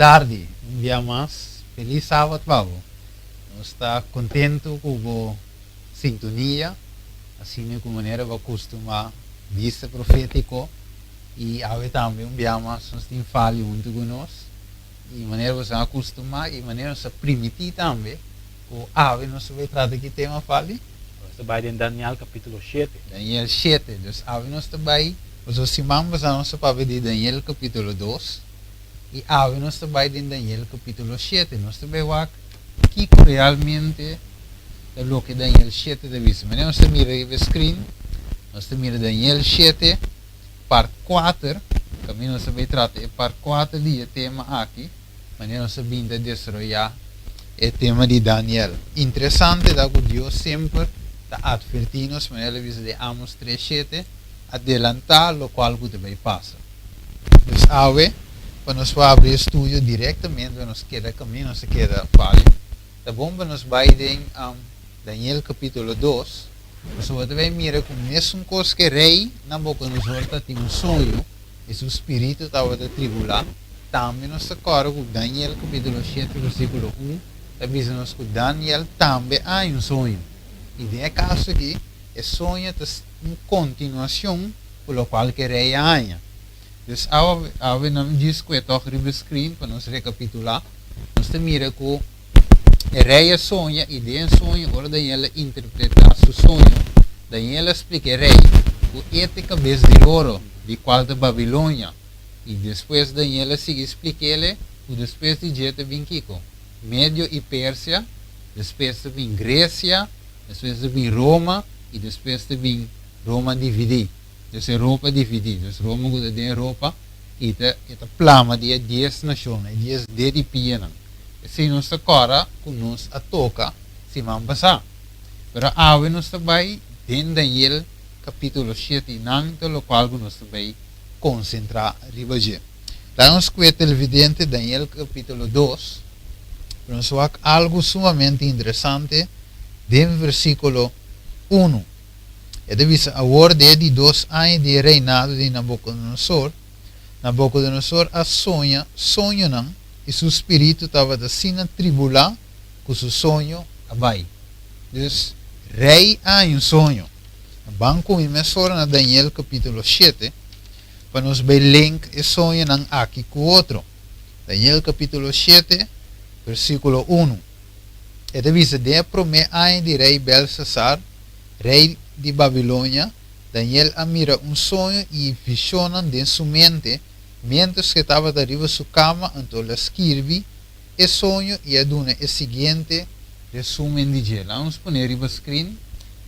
tarde, um dia mais. Feliz sábado, Pablo. Nós está contente com a sintonia, assim como maneira vai costumar vista profético e há também um dia mais nós temos falha junto conosco e maneira você acostumar e maneira você permitir também o ave nós vai tratar que tem uma falha. Nós vai em Daniel capítulo 7. Daniel 7, dus ave nós vai os simamos a nossa palavra de Daniel capítulo 2 e ave nós vai em Daniel capítulo 7 nós vai ver que realmente é o que Daniel 7 deve ser. Mas nós mira o screen, nós mira Daniel 7 parte 4, que nós vai tratar parte 4 de tema aqui, mas nós vamos desarrollar o tema de Daniel. Interessante da que Deus sempre está advertindo, mas ele diz de Amos 3:7 adelantar o qual que vai passar. Então, ave, para nós abrir estudo diretamente, nós queda caminho, nós queda falha. Tá bom, para nós vai em Daniel capítulo 2, você vai mirar com o mesmo coisa que rei Nabucodonosor tem um sonho, e seu espírito estava a tribular. Também nós agora com Daniel capítulo 7, versículo 1, avisa nos que Daniel também há um sonho. E nesse caso aqui, o sonho é uma continuação pelo qual que rei há. Então, ao não diz que é toque no screen, para nós recapitular, nós mira que o rei sonha e de sonho, agora Daniel interpreta seu sonho. Daniel explica rei o este cabeça de ouro de qual de Babilônia. E depois Daniel sigue explica ele o depois de Jeta vem Kiko. Médio e Pérsia, depois vem Grécia, depois vem Roma e depois vem Roma dividida. Então Europa dividida. Então Roma que tem Europa e a plama de 10 nações, 10 dedipianas. Se nós agora, com nós a toca, se vamos passar. Pero ave nós vai em Daniel capítulo 7, no qual nós vai concentrar ribaje. Lá nós cuenta o evidente Daniel capítulo 2, nós vamos algo sumamente interessante, do versículo 1. É de vista a ordem de 2 anos de reinado de Nabucodonosor. Nabucodonosor a sonho não, e seu espírito estava assim a tribular com seu sonho abai. Então, rei há um sonho. Vamos começar na Daniel capítulo 7, para nós ver link e sonho não aqui com o outro. Daniel capítulo 7, versículo 1. É de vista de primeiro ano de rei Belshazzar, rei de Babilônia, Daniel mira um sonho e visiona de sua mente. Mientras que estava arriba de sua cama, então ele escreve o sonho e a dona o seguinte resumen de dia. Vamos pôr arriba o screen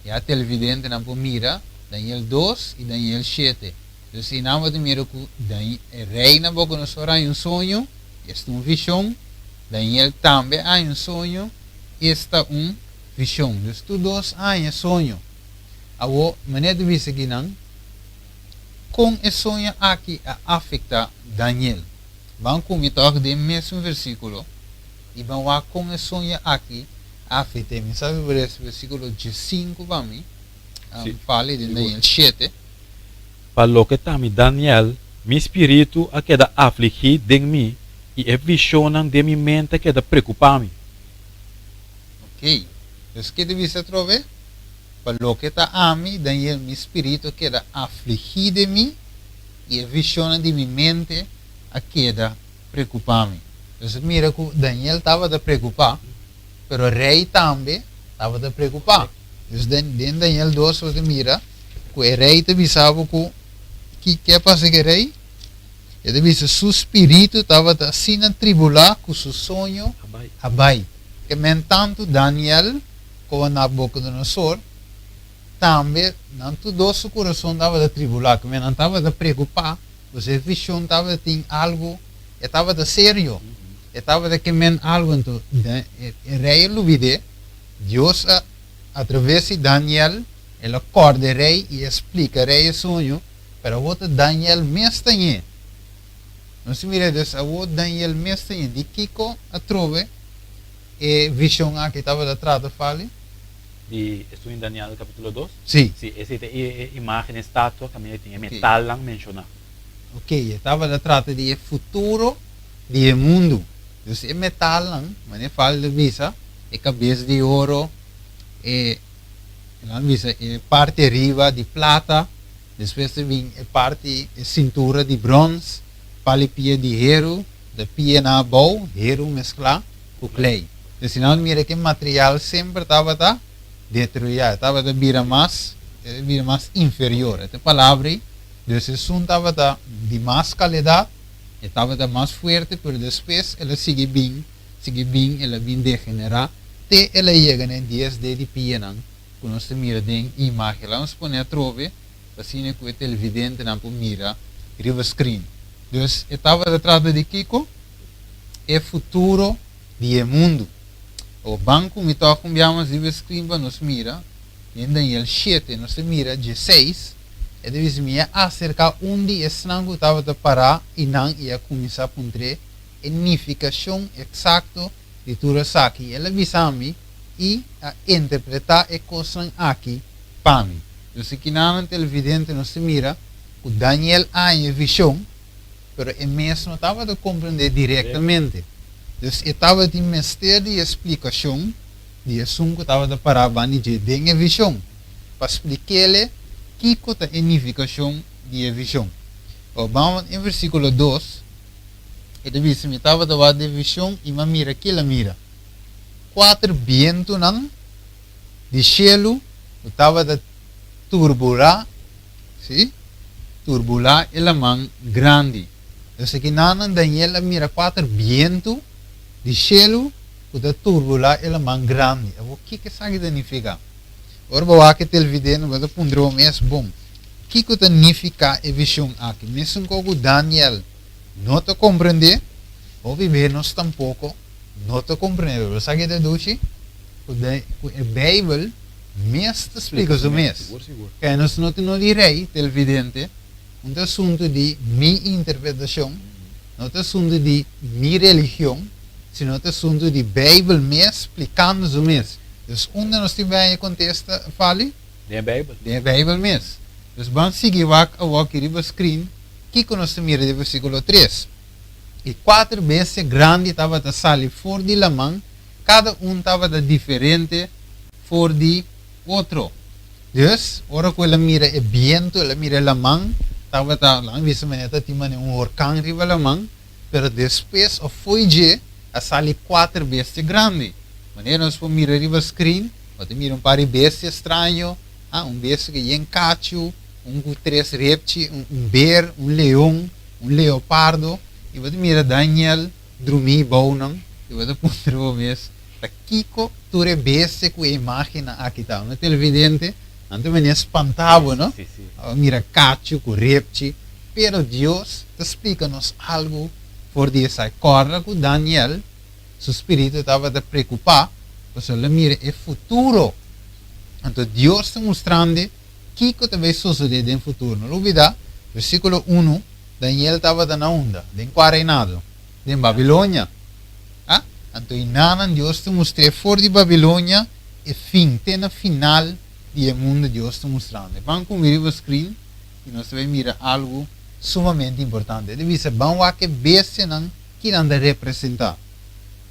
e a televidente não mira Daniel 2 e Daniel 7. Então, se não mira que o rei Nabucodonosor há um sonho, esta é uma visão. Daniel também há um sonho, esta é uma visão. Então, tu dois há um sonho. A maneira de ver aqui não. Com esse sonho aqui afeta Daniel. Vamos comentar do mesmo versículo. E vamos ver com esse sonho aqui afeta. Sabe por esse versículo 5 para mim? Fala de Daniel 7. Para lo que também Daniel, meu espírito a queda afligido de mim e a visão de minha mente queda preocupado. Ok. Então, que deve ser trover? Para lo que está a mim, Daniel, meu espírito queda afligido de mim e a visão de minha mente a queda preocupado. Então, mira que Daniel estava a preocupar, mas o rei também estava a preocupar. Então, dentro de Daniel 2, você mira que o rei também sabe que passa com o rei. Ele disse que seu espírito estava assim a tribular com seu sonho abai. Que, tanto Daniel como Nabucodonosor também, não todo o coração estava a tribular, que não estava a preocupar, você visão estava tem algo, estava a sério, estava a querer algo, então, o rei lo vide, Deus através de Daniel, ele acorda o rei e explica o rei o sonho, para o outro Daniel mesmo tem. Não se mira dessa, o outro Daniel mesmo tem, de Kiko a trove, e visão que estava atrás da falha. E estou em Daniel capítulo 2? Sim. Sim, essa imagem, estátua, que tinha metal lang mencionar. Ok, estava a tratar de futuro de mundo. Dus é metal lang, mas é fala de visa, é cabeça de ouro, é parte riba de plata, depois vem a parte cintura de bronze, palipia de hero, de pia na bow, hero mesclar com clay. Então, senão mira que o material sempre estava destruído, estava vira mais inferior. Essa palavra, então, o som estava de mais qualidade, estava mais forte, mas depois ela sigue bem, ela vem degenerar, até ela chega em dias de pia não. Quando você mira em imagem, lá vamos pôr a trove, assim que o televidente não pode mirar, riva screen. Então, estava atrás de Kiko, é futuro do mundo. O banco me toca cambiamos riva screen para nos mira, em Daniel 7, nos mira 16, e depois me acerca onde estranho estava a parar e não ia começar a encontrar a significação exata de tudo isso aqui. Ela avisa-me e a interpretar a coisa aqui para mim. Então, se não televidente não se mira, o Daniel a visão, mas ele mesmo não estava a compreender diretamente. Então, estava de mistério de explicação de assunto que estava a parar para a visão, para explicar-lhe que é a significação de visão. Vamos em versículo 2, ele disse, me estava a dar de visão e me mira, que ela mira. 4 vientos de cielo, estava a turbular, sim? Turbular ele man grande. Então, que não Daniel mira 4 vientos de cielo, o turbular ele man grande. O que isso significa? Agora vou que televidente vai pôr o mesmo bom. O que significa a visão aqui? Mesmo que o Daniel não te compreende, ou vivemos tampouco não te compreende. Sabe que doce? A Bíblia mesmo explica o mesmo. Que nós não direi televidente um assunto de minha interpretação, não é assunto de minha religião, sino é assunto de Bíblia mesmo explicando o mesmo. Então, onde nós tivemos contesta, fale? De Bíblia. De Bíblia mesmo. Então, vamos seguir aqui no screen, que nós mira de versículo 3. E 4 vezes grande estava a sair fora de la mão, cada um estava diferente fora de outro. Então, ora que ela mira o viento, ela mira a mão, estava lá, visto que tinha um huracão riba a mão, mas depois foi a sair 4 vezes grande. Maneira nós podemos mirar o screen, pode mirar par de vezes estranho, vezes que é cacho, com 3 reptiles, bear, leão, leopardo, e pode mirar Daniel, dormir bom, e pode pôr o mesmo. Kiko, tu vezes com a imagem aqui está, no televidente, antes me espantava, não? Sim, sim. Mira cacho, com reptil, pero Deus explica-nos algo por essa corda com Daniel. Seu espírito estava a preocupar, porque ele mira o futuro. Então, Deus está mostrando o que vai suceder no futuro. Não olvida, versículo 1, Daniel estava na onda, em quarenado, em Babilônia. Então, Deus está mostrando fora de Babilônia, e fim, tem no final do mundo Deus está mostrando. Vamos comigo o screen, e nós vamos mirar algo sumamente importante. Ele diz, vamos ver que besta que anda a representar.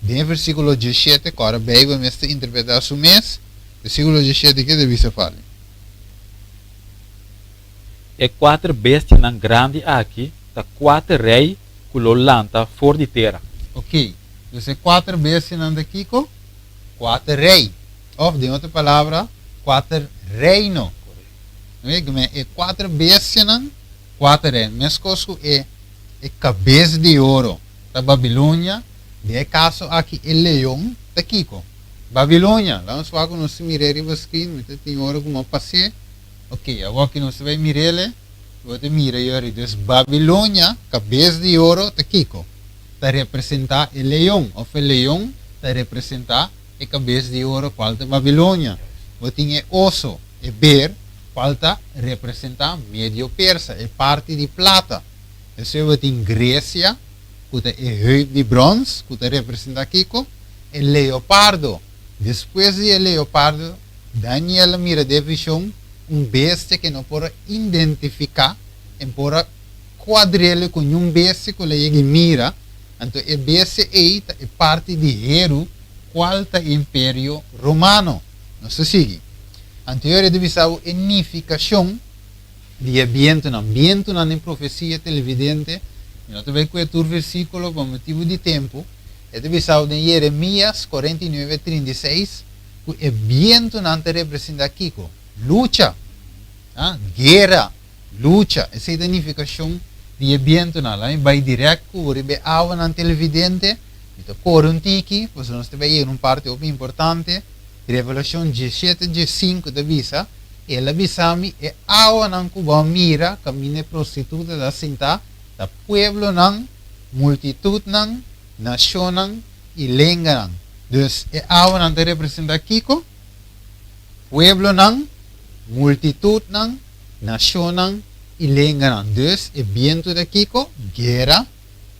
No versículo 17, agora a Bíblia me está interpretando o mês, versículo 17 que deve ser falado. E 4 bestias nan grande aqui, tá 4 rei que lo lanta fora de terra. Ok, então 4 bestias anda aqui com 4 rei. Ou, de outra palavra, 4 reino. E 4 bestias, 4 reino. Mas coisa é cabeça de ouro da Babilônia. De caso aqui é leão da Kiko. Babilônia. Vamos falar com nós mirar o screen, tem hora como passei. Ok, agora que nós vai mirar, vou te mirar aí. Então, Babilônia, cabeça de ouro da Kiko. Está representar o leão. Ou o leão está representar a cabeça de ouro qual da Babilônia. Vou ter osso, e bear, qual está representar medio persa, é parte de plata. Então, eu vou ter Grécia, que é de bronze, que representa Kiko, e leopardo. Depois de leopardo, Daniel mira de visão bestia que não pode identificar, e pode quadrilha com bestia que ele mira, Então, e BCE é parte de Hero, qual é o Império Romano. Não se sigue. Anterior deve ser a unificação de ambiente na profecia televidente. Nós também com o versículo por motivo de tempo. Deve ser de Jeremias 49:36. O ambiente não representa aqui, luta, guerra, luta. Essa é a unificação de ambiente na lá. Vai direto com o água na televidente. Então, Coruntiki, pois nós temos uma parte importante. Revelação 17:5 da visa. Ela bisami é água não cuba mira, caminha prostituta da cinta, da pueblo não, multitud não, nação não e língua não. Então, é água não te representa Kiko, pueblo não, multitud não, nação não e língua não. Então, é viento da Kiko, guerra,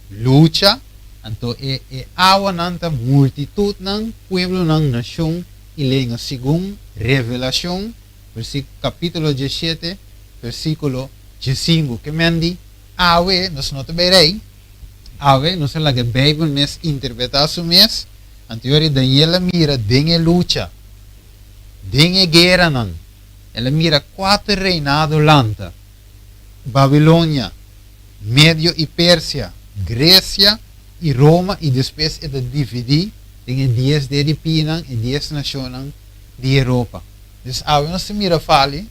luta. Então, é água não, multitud não, pueblo não, nação e língua. Segundo Revelação, capítulo 17, versículo 15, que me diz, awe, nós não te verei, awe, nós lá que a Bíblia mes interpretar o mes, anterior Daniela mira, dengue luta, dengue guerra não, ela mira 4 reinados lanta, Babilônia, Médio e Pérsia, Grécia e Roma, e depois é de dividir, dengue 10 de Pinang e 10 nações de Europa. Então, nós mira fale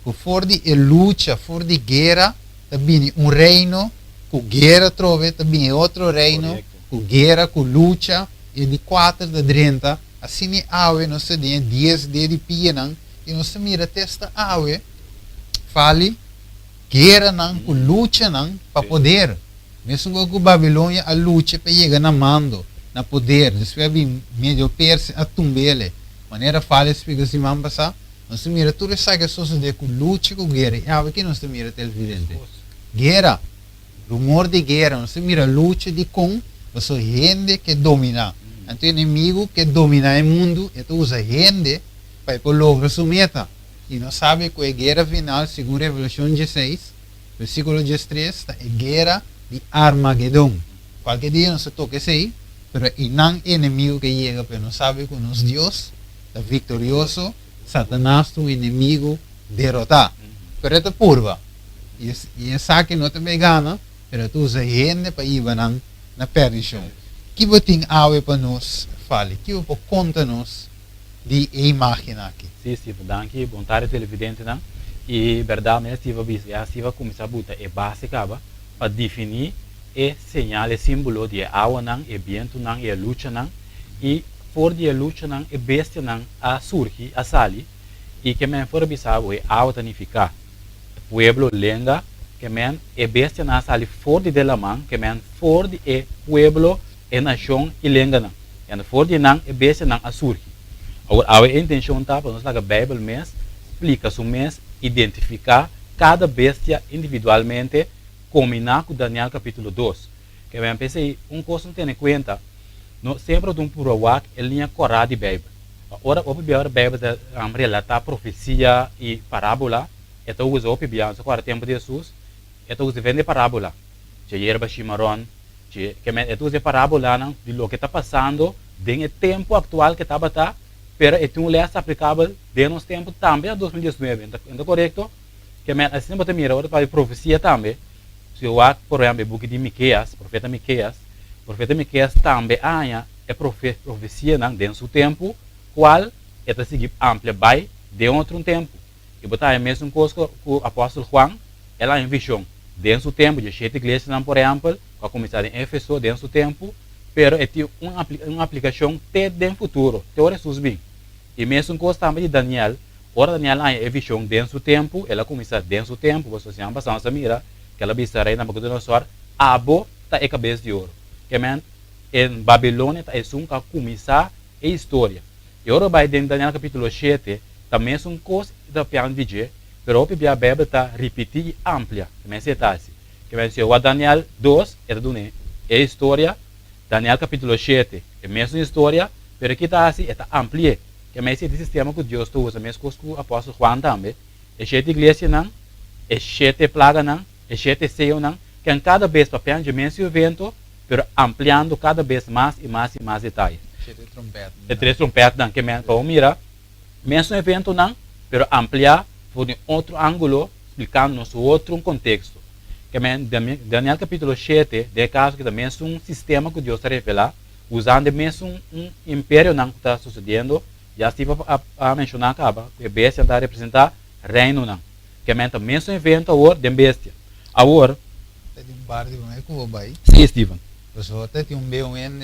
que for de luta, for de guerra, também reino, com guerra trove, também outro reino, com guerra, com luta, e de 4 de 30, assim nós temos 10 de Pinang, e nós mira testa fale guerra não, com luta não, para poder. Mesmo com Babilônia, a luta para chegar na mando, na poder. Depois vem Médio Pérsia, a tumbele. Maneira fala explica assim, vamos passar. Nós mira tudo isso que sucede com luta, com guerra. E aqui nós mira televidente. Guerra, rumor de guerra. Nós mira luta de com, você gente que domina. Então inimigo que domina o mundo, então usa gente para lograr sua meta. E nós sabe que a guerra final, segundo Revelação 16, versículo 13, é guerra de Armagedon. Qualquer dia nós toca isso aí, mas não é inimigo que chega, porque nós sabe que nosso Deus é vitorioso, Satanás é o inimigo derrotar. Pero é purva. E essa que não te gana, pero tu usa gente para ir na perdição. Que você tem algo para nós fale? Que você conta-nos de imagem aqui? Sim, danke, bom tarde televidente, né? E verdade, né, se vai começar a botar é básica, para definir e sinal e símbolo de água não, e vento não, e luta não, e por de luta não, e bestia não, a surgir, a salir, e que men for bisabo e água tanificar, pueblo lenga, que men e bestia não salir for de la man, que men for de e pueblo e nação e lenga não, e for de não, e bestia não a surgir. A intenção tá para nós lá que a Bíblia mes explica o mes identificar cada bestia individualmente, combinar com Daniel capítulo 2. Que eu pensei, coisa não tem em conta, sempre de provar a linha correta de Bíblia. Ora, a Bíblia relata profecia e parábola, então usa o Bíblia, no tempo de Jesus, então usa vende parábola, de yerba chimarrón, que usa parábola de lo que está passando, no tempo atual que está batendo, pero é um leste aplicável de nos tempos também a 2019, então correto? Que assim você mira, ora para profecia também. Se eu acho, por exemplo, o book de Miqueias, profeta Miqueias também há profecia dentro do tempo, qual é seguir ampla vai de outro tempo. E botar a mesma coisa com o apóstolo Juan, ela em visão dentro do tempo, de 7 igrejas, por exemplo, com a começar em Éfeso dentro do tempo, pero é uma aplicação até no futuro, até o Jesus bem. E mesmo coisa também de Daniel, ora Daniel há a visão dentro do tempo, ela começa dentro do tempo, você se chama a mira, que ela bisa rei na Nabucodonosor, abo tá é cabeça de ouro. Que men em Babilônia tá é que começar a história. E ora vai dentro Daniel capítulo 7, também são coisas da piano de pero o Bíblia tá repetir e amplia, também se tá assim. Que men se o Daniel 2 é do né, é história, Daniel capítulo 7 é mesma história, pero aqui tá assim, é amplia. Que men se esse sistema que Deus usa, mesmo coisa que o apóstolo Juan também, é 7 igrejas não, é 7 plagas não, e 7 seio não, que em cada vez para piano de menso o vento, pero ampliando cada vez más y más y más detalles. Siete trompete. E 3 trompetas dan que men para mira, mesmo evento não, pero ampliar por outro ângulo, explicando-nos outro contexto. Que men Daniel capítulo 7, de caso que também é um sistema que Deus revela, usando mesmo império não que está sucedendo, já estive a mencionar acaba, que a bestia está a representar reino não. Que men também é um evento agora de bestia. Agora, Tem bar de como é que eu vou vai. sim, Steven. Pessoal, tem B1N,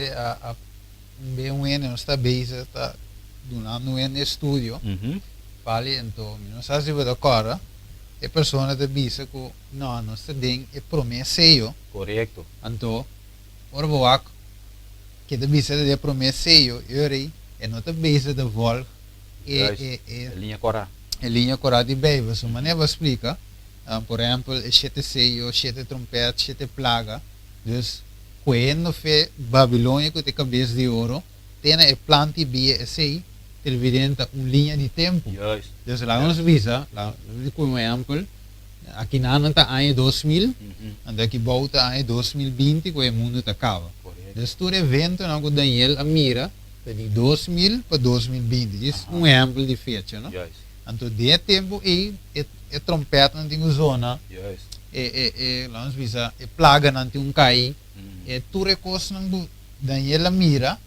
B1N não está base, está donando um estúdio. Vale, então, não sabe se vai dar cara. A pessoa te disse que não está dentro é promessa eu. Correto. Então, ora vou que te disse de promessa eu rei é não te base de volta Linha Corá. a linha correta de Bíblia. So, maneira explica, por exemplo, sete seio, sete trompete, sete plaga. Dus, quando foi Babilônia que tem cabeça de ouro, tem a planta bia assim, televidente linha de tempo. Juist. Dus lá nos visa, lá, como exemplo, aqui na ano está ano 2000, e daqui volta ano 2020, que o mundo está acaba. Correto. Dus todo evento não que Daniel a mira, de 2000 para 2020, isso é um exemplo de fecha, não? Juist. Então, de tempo é trompete não tem zona, Juist. lá nos visa, plaga não tem cai, tudo é coisa não Daniel a mira,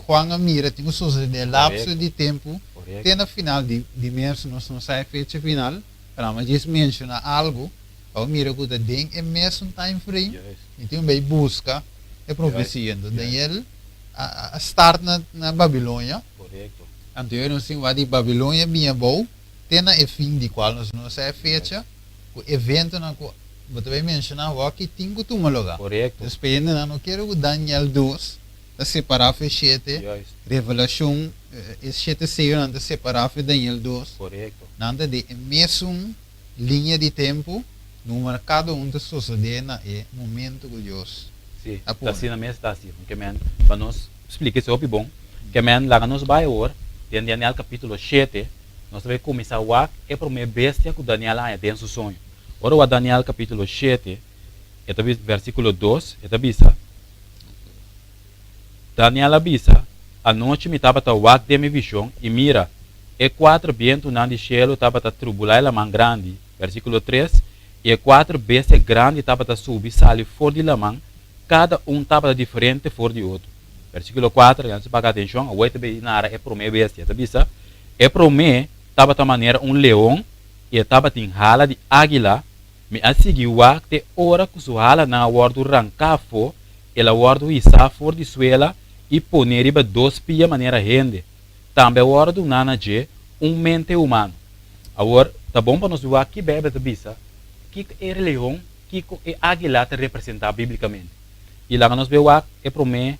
Juan a mira, tem o seu de lapso de tempo, Correto. tem na final de mês, nós não sai fecha final, para mas diz menciona algo, ao mira que tem é mesmo time frame, Juist. então vai busca é profecia. Então, Daniel a start na Babilônia, Correto. então eu não sei o de Babilônia bem bom, tem a fim de qual nós não sai fecha, o evento na você vai mencionar o que tem que tomar lugar. Correto. Depende, não quero que Daniel 2 a separar o 7, Juist. Revelação, esse 7 seio não separar o Daniel 2, Correto. não de mesmo linha de tempo, no mercado onde sucede na momento que Deus. Sim, Apoio. está assim na mesa, está assim. Que men, para nós explicar isso é bom. Que men, lá nos vai agora, em Daniel capítulo 7, nós vamos começar a ver é para uma bestia que Daniel é dentro do sonho. Ora, o Daniel capítulo 7, versículo 2, avisa. Daniel avisa, a noite me estava a wak de minha visão, e mira, e 4 ventos na de cielo estava a tribular a mão grande. Versículo 3, e 4 bestias grandes estava a subir, sair fora de la mão, cada estava diferente fora de outro. Versículo 4, se pagar atenção, a oito na é para mim bestia, avisa, é para mim, estava de maneira leão, e estava em hala de águila, me a seguir wak de hora que su hala na wardo rancafo, ela wardo isa fora de suela, e poner riba 2 pia maneira rende. Também wardo nana je mente humano. Agora, tá bom para nós ver aqui bebe da bisa, que é leão, que é águila te representar biblicamente. E lá nós vemos é para mim,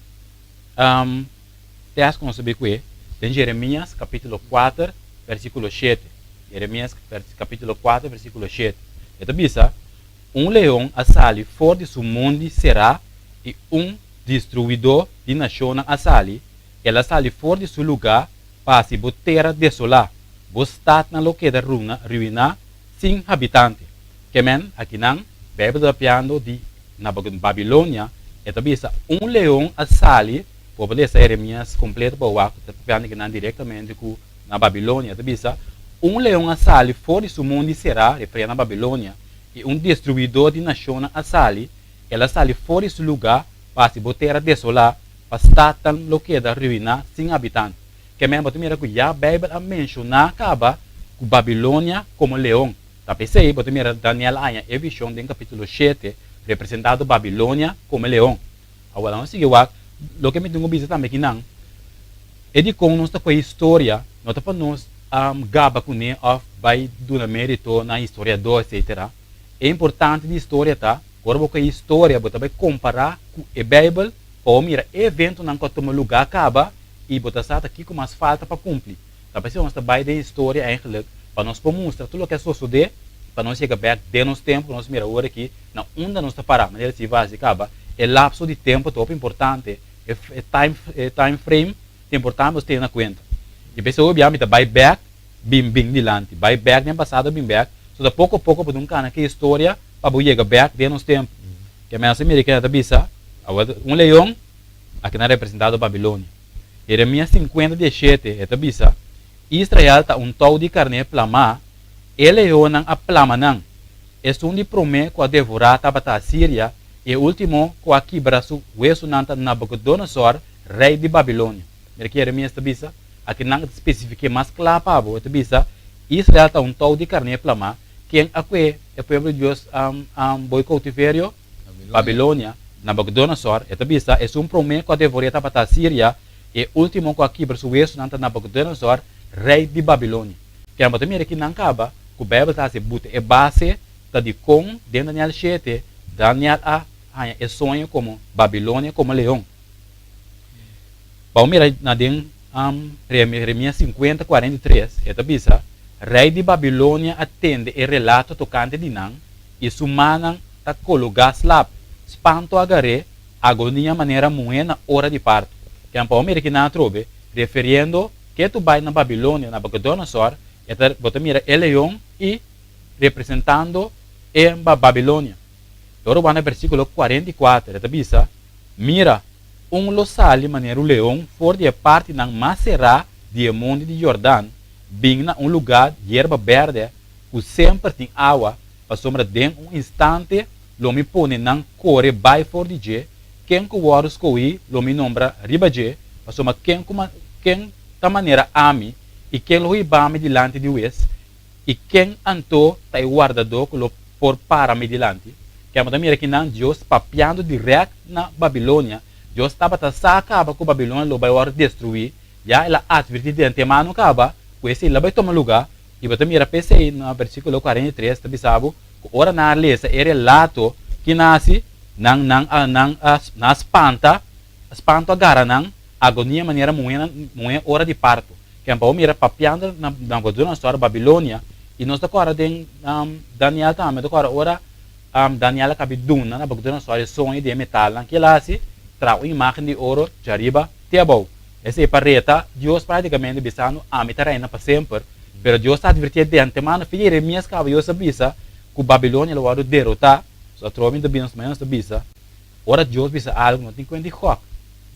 te acho que nós sabemos que é, em Jeremias capítulo 4, versículo 7. Jeremias capítulo 4, versículo 7. Esta bisa, leão a sali fora de seu mundo será, e destruidor de nação a sali, ela sali fora de seu lugar, para se botar desolar, bostat na loqueda ruína, sem habitante. Que men, aqui não, bebe da piano de na Babilônia, esta bisa, leão a sali, por poder ser Jeremias completo para o arco, piano que não diretamente com na Babilônia, esta bisa, leão a sali fora de seu mundo será, refere na Babilônia, e destruidor de nação a sali, ela sali fora de seu lugar, para se botar desolar, para estar tão loqueda ruína, sem habitante. Que mesmo tu mira que já a Bíblia a mencionar acaba com Babilônia como leão. Tá pensei, tu mira Daniel Aya, é visão do capítulo 7, representado Babilônia como leão. Agora não sei o que me tenho visto também que não. É de como nós com a história, nós para nós gaba com né, vai do mérito na história do etc. É importante de história tá. Agora com a história, você vai comparar com a Bíblia, ou mira evento não que toma lugar acaba e botar sata aqui com mais falta para cumprir. Tá pensando nós trabalho de história eigenlijk para nós mostrar tudo o que é suceder, para nós chegar perto de nosso tempo, nós mira agora aqui na onda nós está parar, mas se vai acaba é lapso de tempo top importante, é time frame é importante você ter na conta. E pessoa obviamente vai back bim dilante, vai back nem passado bim back, so da pouco a pouco por um cana que história para chegar back de nosso tempo. Que mais americana da bisa Agora, leão, aqui não é representado a Babilônia. Jeremias 50:17, esta bisa, Israel está tal de carne plama, leão não a plama não. É de promê com a devorar a Síria, e último com a quebraço, o isso nanta Nabucodonosor, rei de Babilônia. Aqui Jeremias esta bisa, aqui não especifica mais claro para esta bisa, Israel está tal de carne plama, quem aqui é o povo de Deus boi cautiverio, Babilônia, Nabucodonosor, esta bisa, é promê com a devorar a Síria, e último com a quebraço, o isso nanta Nabucodonosor, rei de Babilônia. Que a matéria aqui não acaba, que o Bíblia está se buta é base da de com dentro Daniel 7, Daniel é sonho como Babilônia como leão. Vamos mirar na den Jeremias 50:43, esta bisa, rei de Babilônia atende e relato tocante de nan e sumanan ta colocar slap, espanto agarre, agonia maneira moe na hora de parto. Que a vamos mirar aqui na trobe, referindo que tu vai na Babilônia, na Nabucodonosor, você mira el leão e representando em Babilônia. Agora vai no versículo 44, esta bisa, mira, losali maneira o leão for de parte ng maserá de monte de Jordão, bem na lugar de erva verde, o sempre tem água, para sombra de instante, lo me pone nang core by for de je, quem que o warus coi, lo me nombra riba je, para sombra quem da maneira ami, e quem lo ibame dilante de Wes, e quem anto tá guardador que lo por para me dilante, que a mira que não Deus papiando direto na Babilônia, Deus estava a acaba com Babilônia, lo vai destruir, já ela advertiu de antemano acaba, com esse ela vai tomar lugar, e você mira PC no versículo 43, tá bisabo, ora na lesa é relato que nasce na espanto agarra nang agonia maneira moeda hora de parto. Que a gente mira papiando na história Babilônia e nós agora tem Daniel também agora ora Daniel acaba duna na história sonho de metal que lá se traz uma imagem de ouro de arriba tebou. Esse é pareta Deus praticamente bisano a meterena para sempre, pero Deus está advertindo de antemano filho Jeremias que eu sabia que Babilônia lo vai derrotar, só trove de bens mas não bisa. Ora Deus bisa algo não tem que endicar.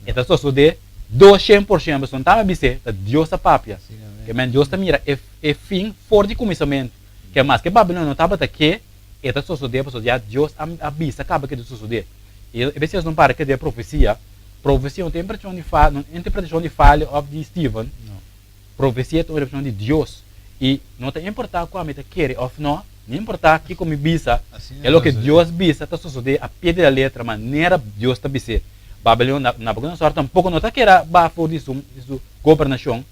Então só de 200% mas não tá bisa Deus a papia. Que men Deus tá mira é fim for de começamento. Que mais que Babilônia não estava aqui, então só de pessoa já Deus avisa acaba que isso suceder. E vocês não para que de profecia não tem interpretação de falha de Stephen. Profecia é uma interpretação de Deus. E não tem importar como ele quer ou não, não importar que como bisa, é o que Deus bisa, está sucedendo a pé da letra, maneira Deus está bisa. Babilônia, na Babilônia, tampouco não está querendo bafo de sua governação,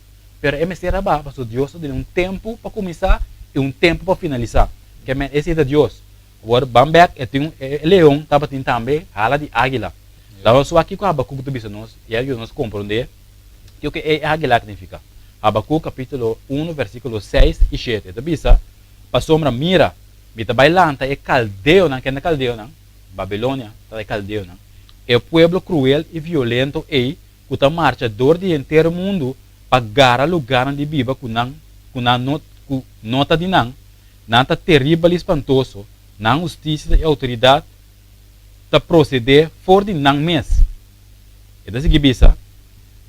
mas é mesera bafo, porque Deus tem tempo para começar e tempo para finalizar. Que é esse é Deus. Agora, Bamberg tem leão, estava tendo também hala de águila. Então, só aqui com a Abacuc do bisa nós, e aí nós compreender que o que é águila significa. Abacuc capítulo 1, versículo 6 e 7. Então, bisa, para sombra mira, mita bailanta é caldeu, não, que é caldeu, não? Babilônia, tá é caldeu, não? É o povo cruel e violento e que está marchador de inteiro mundo para gara lugar de biba com nota de não tá terrível e espantoso, não justiça e autoridade tá proceder for de não mês. Então, se bisa,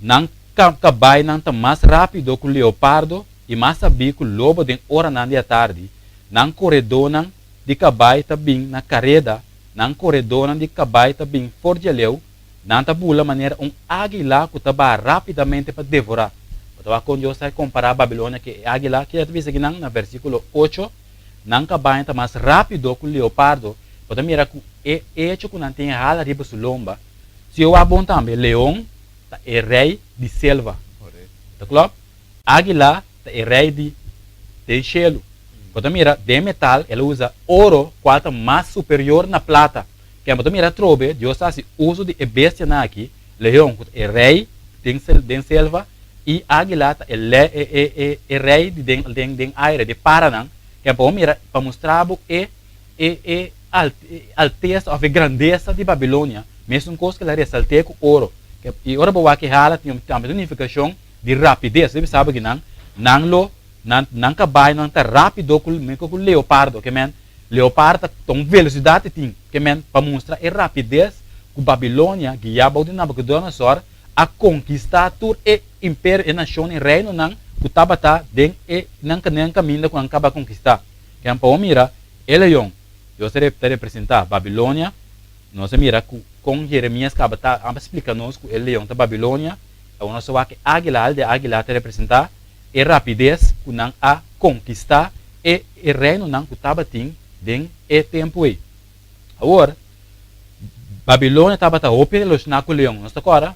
não cabay não tá mais rápido que o leopardo e mais sabia que o lobo de hora não de tarde. Não corredor não de cabay tá bem na carreda, não corredor não de cabay tá bem for de leu, não tá bula maneira águila que tá rapidamente para devorar. Então, quando Deus vai comparar a Babilônia que é águila, que é vista aqui no versículo 8, não cabay tá mais rápido que o leopardo. Então, mira que é hecho que não tem hala riba su lomba. Se eu abon também, leão é rei de selva. Tá claro? Águila é rei de gelo. Então, mira, de metal, ele usa ouro, quanto mais superior na plata. Que então, mira, trobe, Deus faz uso de bestia aqui. Leão é rei de selva e águila é rei de aire, de Paraná. Que então, mira, para mostrar alteza ou grandeza de Babilônia. Mesmo coisa que ela ressalta com ouro. E ora boa que hala tem uma unificação de rapidez. Você sabe que não cabay não tá rápido com o leopardo. Que men leopardo tem velocidade tem. Que men para mostrar a rapidez que Babilônia guiava de Nabucodonosor a conquistar todo o império e nação e reino não que estava den e não caminho com acaba conquistar. Que é para mira ele eu se representar Babilônia, nós mira com Jeremias acaba tá explicando-nos que ele leão da Babilônia, o nosso que águila de águila te representar e rapidez que não a conquistar e reino não que estava tem den e tempo aí. Agora Babilônia estava tá open los na leão. Nós agora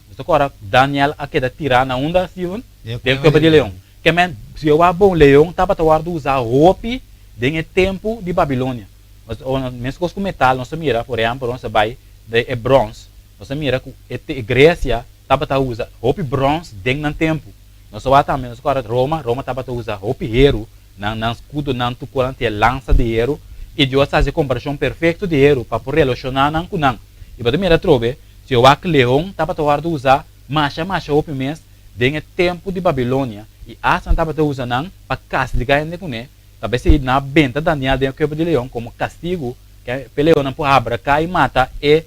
Daniel aquele tirar na onda sion del cabo de leão. Que men se eu bom leão estava tá guardo usar roupa den e tempo de Babilônia. Mas mesmo com metal nós mira por exemplo nós vai de bronze. Nós mira que a Grécia estava tá usa roupa bronze den no tempo. Nós só também nós agora Roma estava tá usa roupa hero não escudo não tu corante lança de hero e Deus faz a comparação perfeita de hero para por relacionar não com não. E para mim trobe se o leão estava a usar marcha o mês den tempo de Babilônia e asa estava a usar não para castigar ele com ele talvez se na benta Daniel den que de leão como castigo que o leão não pode abrir cai mata e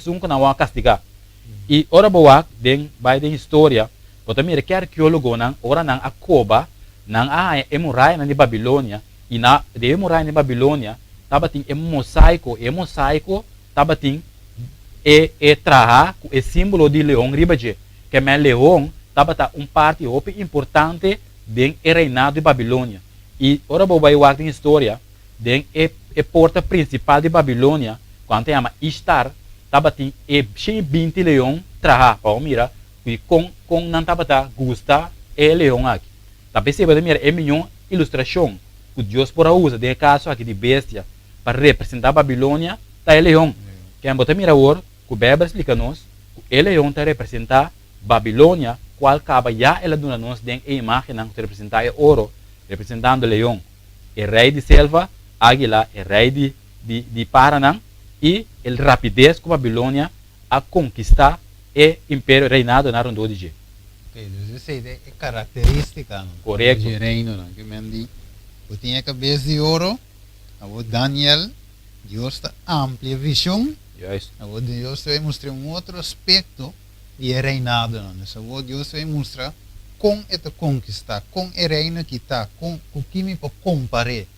sunco não vai castigar e ora boa den vai de história para mim que arqueólogo não ora não a coba não a muralha de Babilônia e na de muralha de Babilônia estava tem mosaico estava tem traha o símbolo de leão ribaje que é leão estava parte importante do reinado de Babilônia e ora vou vai em história den porta principal de Babilônia quando chama Ishtar estava tem 20 leão traha para mira e com não estava gusta leão aqui tá percebendo mira minha ilustração que Deus por usa de caso aqui de bestia para representar Babilônia tá leão que é botar mira agora que o Bíblia explica-nos que ele é representar Babilônia, qual acaba já ela dona nos den a imagem que representa o ouro, representando o leão, o rei de selva, águila, o rei de Paraná e a rapidez que Babilônia a conquistar o império reinado na ronda de G. Essa é característica Correto. do reino, que mendi. Eu tinha cabeça de ouro, o Daniel, Deus está amplia visão. Yes. Deus vai mostrar outro aspecto de reinado. Deus vai mostrar com esta conquista, com o reino que está, com o que me pode comparar. Yes.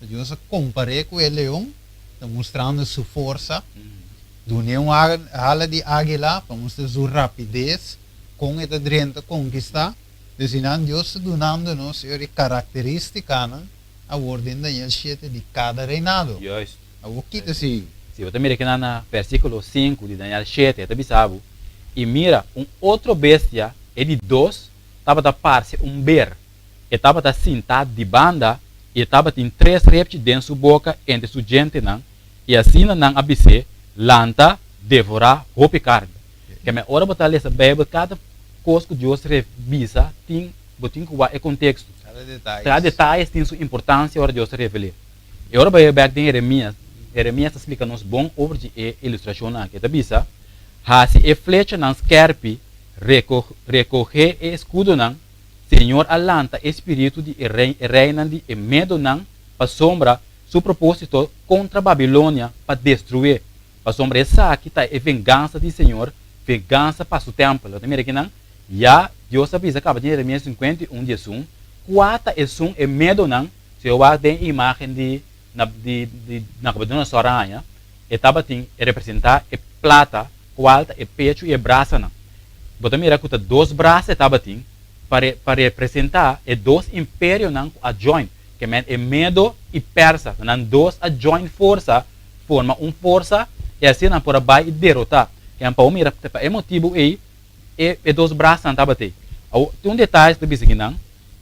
Deus compara com o leão, está mostrando sua força. Do leão ala de águila, para mostrar sua rapidez, com esta direita conquista. Então, Deus está dando-nos a característica, a ordem de cada reinado. Yes. O que é assim? Se você mira aqui na versículo 5 de Daniel 7, está bisabo, e mira outro bestia, é de 2, estava a parte ber, e estava sentado de banda, e estava em 3 répteis dentro de sua boca, entre sua gente, não, e assim não abisse, lanta, devorar, roupa e carne. Que me ora botar essa Bíblia, cada coisa que Deus revisa, tem o contexto. Cada detalhe tem sua importância, ora Deus revela. E ora vai back em Jeremias explica-nos bom sobre a ilustração aqui. Tabisa, se a flecha não escarpe, recorrer o escudo não, Senhor alanta espírito de reina de medo não, para sombra, seu propósito contra Babilônia, para destruir. Para sombra essa aqui está a vingança do Senhor, vingança para o templo. Também aqui não, já Deus avisa acaba de Jeremias 51 de 1, quatro é medo não, se eu tem imagem de Nabucodonosor aranha, estava tem representar a plata, qualta, e pecho e braço não. Bota mira que 2 braços estava tem para representar e 2 impérios não a join, que é medo e persa, não 2 a join força, forma força e assim não por abaixo e derrotar. Que é para mira é motivo e 2 braços não estava tem. Tem detalhe do bicho aqui não,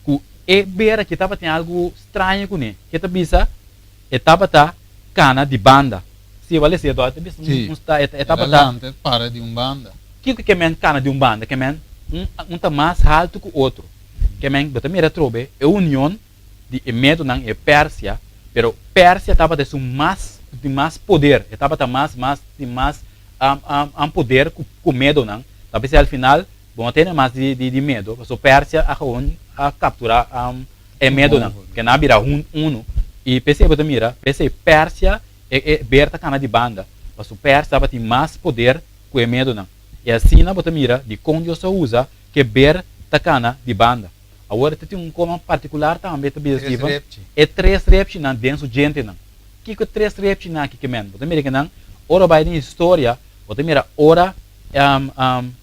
que e beira que estava tem algo estranho com ele, que está bisa etapa cana de banda. Se vale ser doa, etapa para de banda. Que é cana de banda, que é tá mais alto que o outro. Que é bota mira trobe, é união de medo não é Pérsia, pero Pérsia estava de mais poder, estava mais poder com medo não. Talvez ao final vão ter mais de medo, porque Pérsia a capturar é medo não, que na vira uno. E percebe mira, Pérsia é berta cana de banda. Mas o Pérsia estava tem mais poder que o medo não. E assim na bota mira de quando Deus usa que ber tacana de banda. Agora tem um como particular também também é 3 repti na dentro gente não. Que 3 repti na que men. Bota mira que não. Ora vai em história, bota mira ora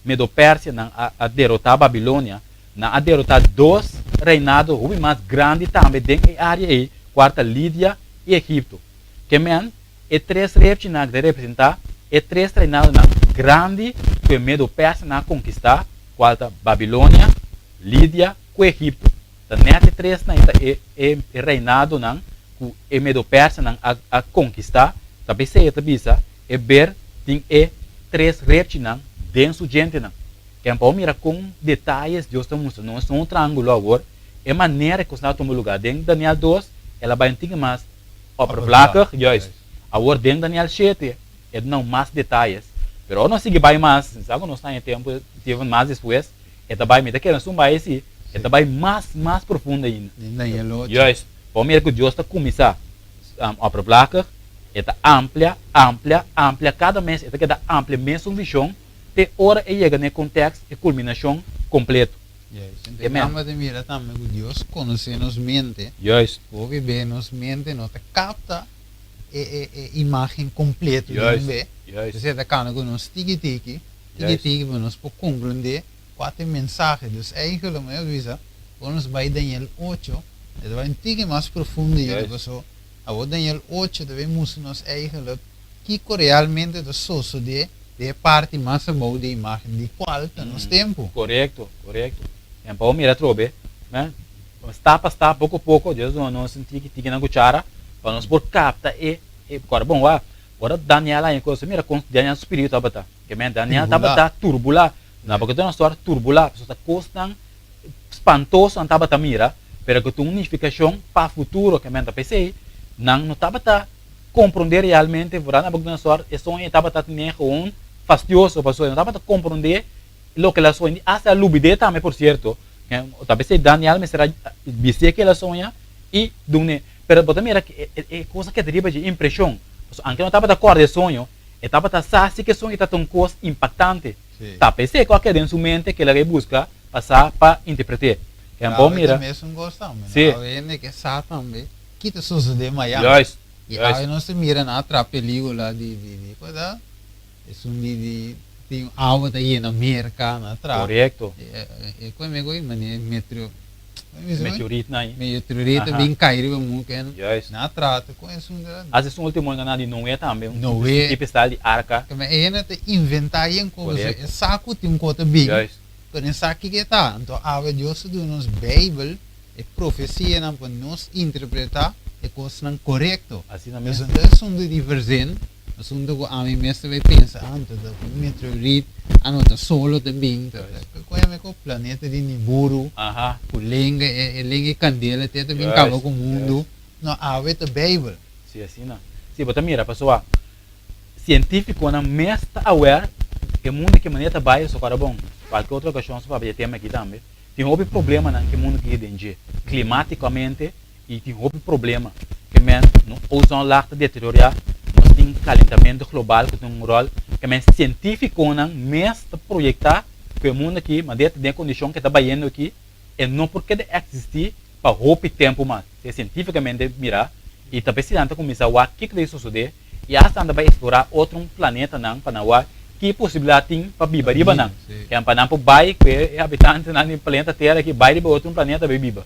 Medo Pérsia não a derrotar a Babilônia, na a derrotar 2 reinados o mais grande também dentro da área aí, quarta Lídia e Egipto. Que men é 3 repti na de representar é 3 reinados na grande que Medo Pérsia na conquistar, quarta Babilônia, Lídia e Egipto. Então nesse 3 na é reinado não que Medo Pérsia não a conquistar, também se é ver tem 3 repti não dentro gente não. Que é mira com detalhes Deus está mostrando, não é um triângulo agora, é maneira que está tomando lugar. Dentro de Daniel 2, ela vai ter mais oppervlakkig, juist. Agora dentro de Daniel 7, é não mais detalhes. Pero não sigue vai mais, sabe, não está em tempo, teve mais depois, é também me daquela suma esse, é também mais profunda ainda. Daniel 8. Juist. Para mira que Deus está começar oppervlakkig, é ampla, cada mês é que dá ampla mesmo visão, de hora e chega no contexto e culminação completo. Então, vamos mira também que Deus conhece nos mente, ou vive nos mente, não te capta a imagem completa de ver. Você está cana com nos tiki para nos compreender qual é a mensagem dos eigenlijk mas visa, quando vai Daniel 8, é vai um mais profundo e depois a Daniel 8 devemos nos eigenlijk que realmente do source de parte mais boa de imagem de qual está nos tempo. Correto. Então, mira trobe, né? Está pouco a pouco, Deus não sentir que tinha na cuchara, para nós por capta agora bom, agora Daniel aí coisa, mira com Daniel espírito abata, que men Daniel estava turbula, na porque tem uma história turbula, pessoa está costando espantoso estava tá mira, pero que tem unificação para futuro, que men tá pensei, não estava compreender realmente, por na porque na história, é só estava tá nem com fastidioso, pessoa não estava compreender lo que ela sonha, hasta a lubide também por certo, talvez Daniel me será dizer que ela sonha e dune, pero bota mira que é coisa que deriva de impressão, aunque não estava de acordo de sonho, estava tá sabe que sonho está tão coisa impactante, talvez é qualquer dentro sua mente que ela vai buscar passar para interpretar. É bom mira. Mesmo gostamos, né? Que sabe também que te sucede Miami. E aí nós mira na outra película de coisa, é de tem água daí na América na atrás. Correto. É como é que meteorito na aí. Meteorito bem caído muito que na atrás conheço às vezes último ano de Noé também. Noé. Tempestade de arca. Como é na te inventar em coisa, é saco tem um coisa bem. Pero sabe que tá, então a Deus do nos Bíblia é profecia não para nos interpretar é coisa não correto. Assim na mesma. Então é assunto divergente. Assunto que a mim mesmo vai pensar antes do meteorito, anota solo também, como é que o planeta de Nibiru, o lenga candela, até também acaba com o mundo, não há a Bíblia. Sim, assim não. Sim, mas mira, pessoal, científico não mesmo aware que o mundo que maneira vai só para bom. Qualquer outra questão só para tema aqui também. Tem outro problema não que o mundo que dentro climaticamente e tem outro problema que men não usam lacta deteriorar. Tem calentamento global que tem um rol que é científico não mesmo projetar que o mundo aqui mas dentro da condição que está vendo aqui e não porque de existir para roubar tempo mais é cientificamente mirar e também se anda começar a que vai suceder e hasta anda vai explorar outro planeta não para não que possibilidade tem para viver não que é para não vai que habitantes no planeta Terra que vai para outro planeta vai viver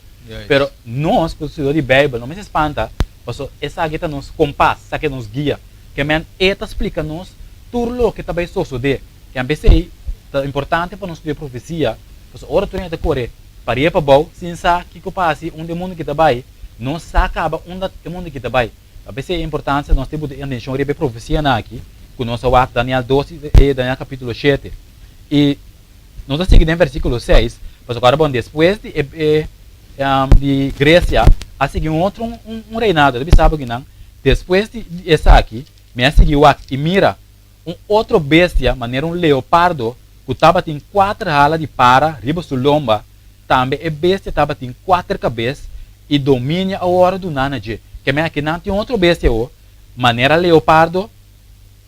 pero nós por ser de Bíblia não me espanta porque essa aqui nos compass essa que nos guia que men eta explica-nos tudo o que também sucede. Que é importante para nós estudar profecia. Porque ora tu nem te corre para ir para bom, sem saber que passa onde o mundo que está vai, não se acaba onde o mundo que está vai. Talvez é importante nós temos atenção a profecia aqui, com nosso ato Daniel 12 e Daniel capítulo 7. E nós seguimos em versículo 6, mas agora bom depois de Grécia, a seguir outro reinado, deve saber que não. Depois de essa aqui me seguiu e mira outro bestia, maneira leopardo, que estava tem 4 alas de para, riba sua lomba, também a bestia estava tem 4 cabeças e domina a hora do nanaje. Que me aqui não tem outro bestia, maneira leopardo,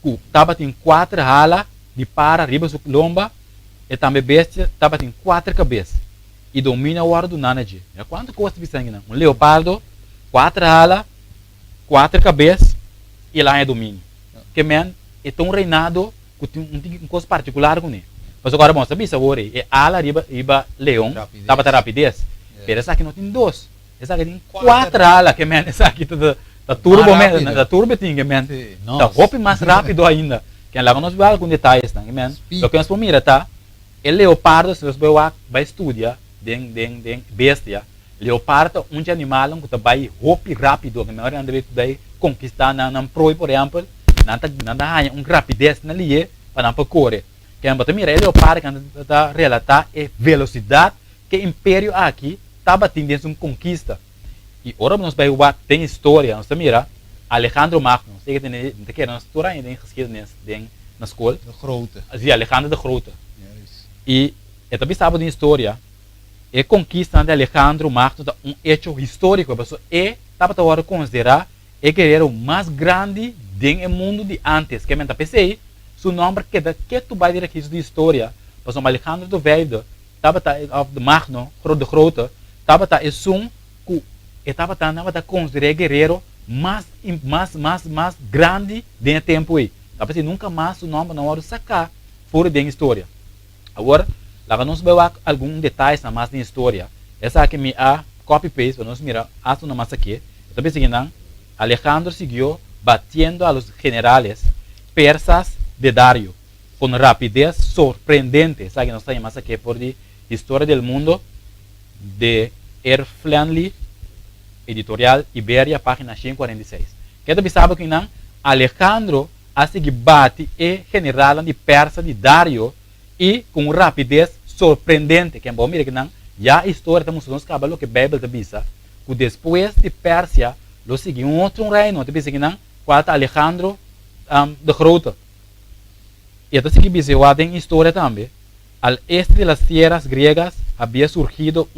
que estava em 4 alas de para arriba sua lomba, e também bestia estava em 4 cabeças. E domina o ar do nanaji. Quanto custa isso aqui? Um leopardo, 4 alas, 4 cabeças, e lá é domínio. Que men é tão reinado que tem uma coisa particular com ele. Mas agora, bom, sabe isso agora? É ala riba leão, estava a rapidez. Mas essa aqui não tem 2. Essa aqui tem 4 alas, que men, essa aqui está turbo, men, está turbo tem, que men. Está roupa mais rápido ainda. Que lá nós vemos alguns detalhes, que men. O que nós podemos mirar, tá? O leopardo, se você vai estudar, den bestia, leopardo é um animal que vai roupa rápido, que melhor anda vai conquistar na proa, por exemplo, nada há rapidez na linha para não correr. Que é para mirar o leopardo que está relatar é velocidade que o império aqui estava tendendo uma conquista. E agora nós vamos ver tem história, nós mira Alejandro Magno, sei que tem uma história ainda em geschiedenis na escola. De Grote. Sim, Alejandro de Grote. E eu também sabe de história. A conquista de Alejandro Magno é um hecho histórico, e estava agora considerar o guerreiro mais grande do mundo de antes. Que eu pensei, seu nome que tu vai dizer de história, mas o Alejandro do Velho, estava de Magno, de Grote, estava que estava considerado guerreiro mais grande do tempo aí. Então, nunca mais o nome não vai sacar fora da história. Agora, lá nós vemos alguns detalhes na mais da história. Essa aqui é a copy-paste, para nós mirar ato na massa aqui. Então, seguindo, Alejandro seguiu batendo a los generales persas de Dario com rapidez sorprendente. Essa aqui nós temos aqui por de História do Mundo de Erflanli, editorial Iberia, página 146. Que também sabe que não? Alejandro a seguir bate e general de Persa de Dario e com rapidez surpreendente. Que é bom, mira que não? Já a história estamos nos cabelo que a Bíblia te diz que depois de Pérsia, lo seguiu outro reino, te diz que não? Qual Alejandro de Grote. E então seguir diz em história também. Al este das tierras griegas havia surgido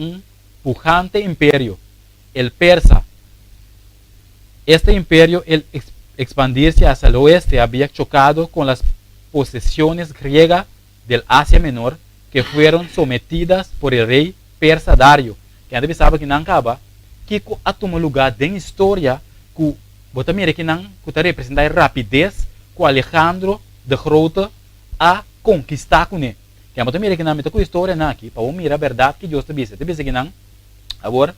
pujante imperio, el persa. Este imperio, el expandirse hacia el oeste, había chocado con las posesiones griegas del Asia Menor, que fueron sometidas por el rey persa Dario. Que antes sabe que não acaba, que a tomar lugar da história, que bota mira que não, que representa a rapidez que Alejandro de Grote a conquistar com ele. Que a mira que não me tocou a história não aqui, para mirar a verdade que Deus te disse. Te disse que não. Agora,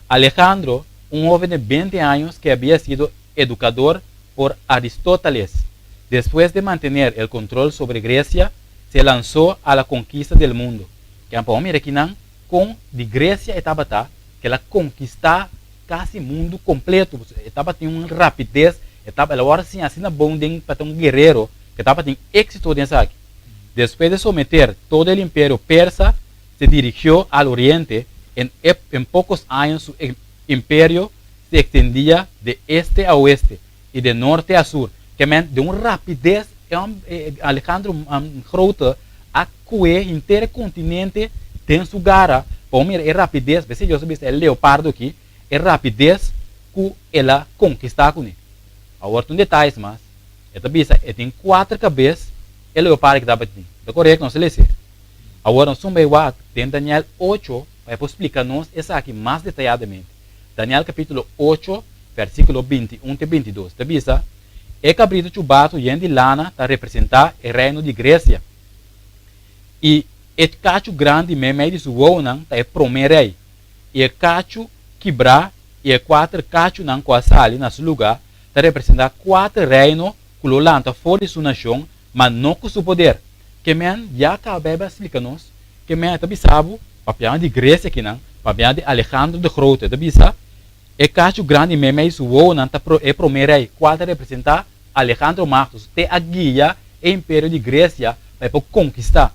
Alejandro, um jovem de 20 anos que havia sido educador por Aristóteles, después de mantener el control sobre Grecia, se lanzó a la conquista del mundo. Que a mira que não, com de Grecia estava que ela conquistar quase mundo completo. Estava tendo uma rapidez, estava agora sim assim na bom para um guerreiro que estava tendo êxito nessa aqui. Después de someter todo el imperio persa, se dirigió al oriente. En pocos años su imperio se extendía de este a oeste y de norte a sur. Que de una rapidez, Alejandro Grote a cué inteiro continente tem su gara. Para mim, é rapidez, se eu sabia, é leopardo aqui, é rapidez que ela conquistar com ele. Agora, tem detalhes mais. Esta bisa, tem 4 cabeças, é leopardo que dá para ter. É correto, não se lê. Agora, nós vamos ver tem Daniel 8, para explicar-nos isso aqui mais detalhadamente. Daniel capítulo 8, versículo 21 e 22. Esta bisa, é cabrito chubato e de lana para representar o reino de Grécia. E o cacho grande meio de sua não é promerei. E o cacho quebrar e o 4 cacho não quase ali nesse lugar para representar 4 reinos que o lanta fora de sua nação, mas não com seu poder. Que men já acabei de explicar-nos que men também sabe papel de Grécia aqui não, papel de Alejandro de Grote, também sabe. O cacho grande meio de sua não é promerei, 4 representar Alejandro Magno, te a guia o império de Grécia para conquistar.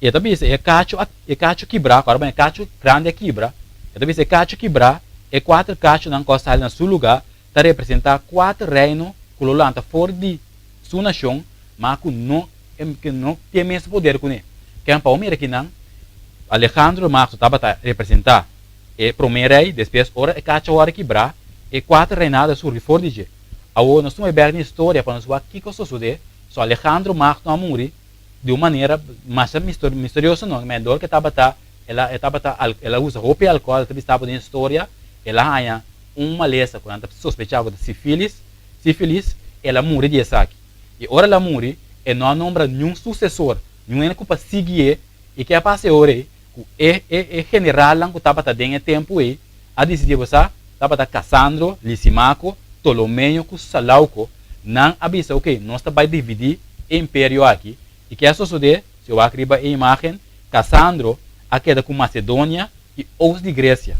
E também é cacho quebrar, agora é cacho grande quebrar. E também é cacho quebrar, e 4 cachos não costam no seu lugar, para representar 4 reinos que o lanta fora de sua nação, mas que não tem mesmo poder com ele. Que é para mira que não, Alejandro Magno estava a representar o primeiro rei, depois o cacho hora quebrar, e 4 reinados surgem fora de Agora, nós estamos vendo a história para nós ver o que sucede So Alejandro Magno muri de uma maneira mais misteriosa não, mas dor que ela usa roupa e álcool, ela estava na história, ela ganha uma lesa quando sospechava de sífilis, ela muri de aqui. E ora ela muri, e não nombra nenhum sucessor, nenhum é que para seguir e que passa ore, é general lá que estava dentro tempo e a decidir você estava Cassandro, Lisimaco, Ptolomeu, Salauco, não avisa ok, nós vai dividir o império aqui. E que isso sucede, se eu acriba a imagem, Cassandro a queda com Macedônia e os de Grécia.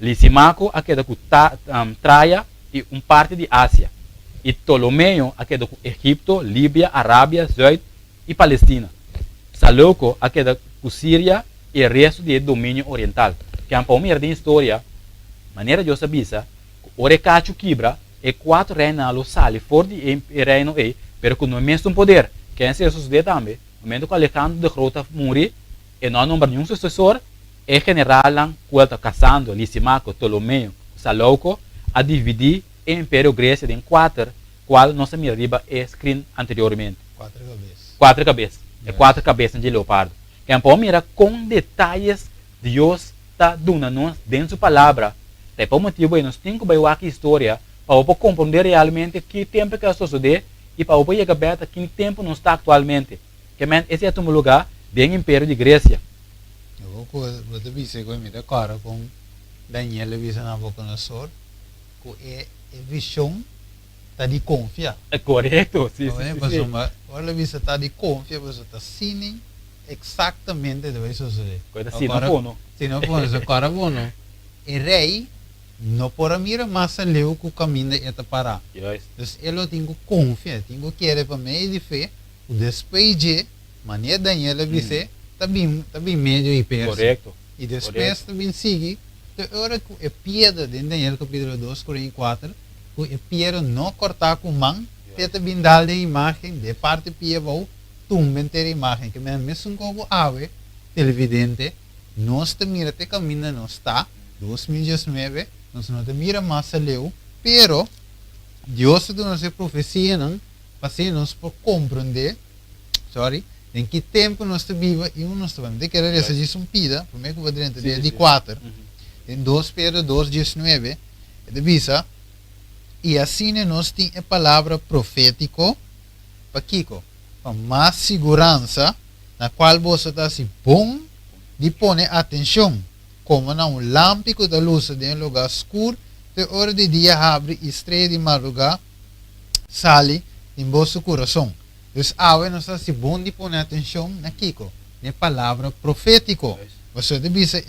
Lisimaco a queda com Traia e parte de Ásia. E Ptolomeu a queda com Egipto, Líbia, Arábia, Zuid e Palestina. Salauco a queda com Síria e o resto do domínio oriental. Que é uma de história, maneira de eu saber, o recacho quebra e 4 reinos sale fora do reino e, pero com o mesmo poder. Que é sucede também, no momento que Alejandro de Grota morre, e não nombra nenhum sucessor, é general quanto Cassandro, Lisimaco, Ptolomeu, Salauco, a dividir o Império Grécia em 4, qual nossa miraria é escrito anteriormente. 4 cabeças. 4 cabeças. É Yes. 4 cabeças de leopardo. Que é para mira com detalhes Deus está dando nós dentro da palavra. É por motivo que nós temos que ver aqui a história para compreender realmente que tempo que sucede e para o chegar perto que tempo não está atualmente. Que esse é um lugar bem Império de Grécia. Eu vou te dizer que eu me decoro com Daniel visa na Nabucodonosor, que é visão tá de confiar. É correto, sim, Não é? sim, Mas sim. olha visa tá de confiar, você está sendo exatamente do que sucede. Coisa assim, não pô, não. Se não for, isso agora bom, não. E rei não pode mirar mais leu que o caminho é parar. Yes. Então, ele tem que confiar, tem que querer para meio de fé, o depois de maneira Daniel disse, tá bem meio e perto. Correto. E depois também sigue, a hora que é piedra de Daniel capítulo 2, Coríntios 4, que é piedra não cortar com mão, tem também dar a imagem, de parte piedra, tumben ter a imagem, que mesmo como ave, televidente, nós te mira te caminho, não está, 2019, nós não te mira mais leu, pero, Deus te nos profecia, não, para nós por compreender, em que tempo nós te viva e nós estamos. De que era essa diz pida, primeiro que vou dizer, de 4, em 2 Pedro 2, 19, de visa, e assim nós temos a palavra profético, para Kiko, para mais segurança, na qual você está assim, bom, de pôr atenção, como na lâmpico da luz de um lugar escuro, de hora de dia abre estrela de madrugada, sale em vosso coração. Então, agora nós estamos assim, bom de pôr atenção na Kiko, na palavra profético. Você deve dizer,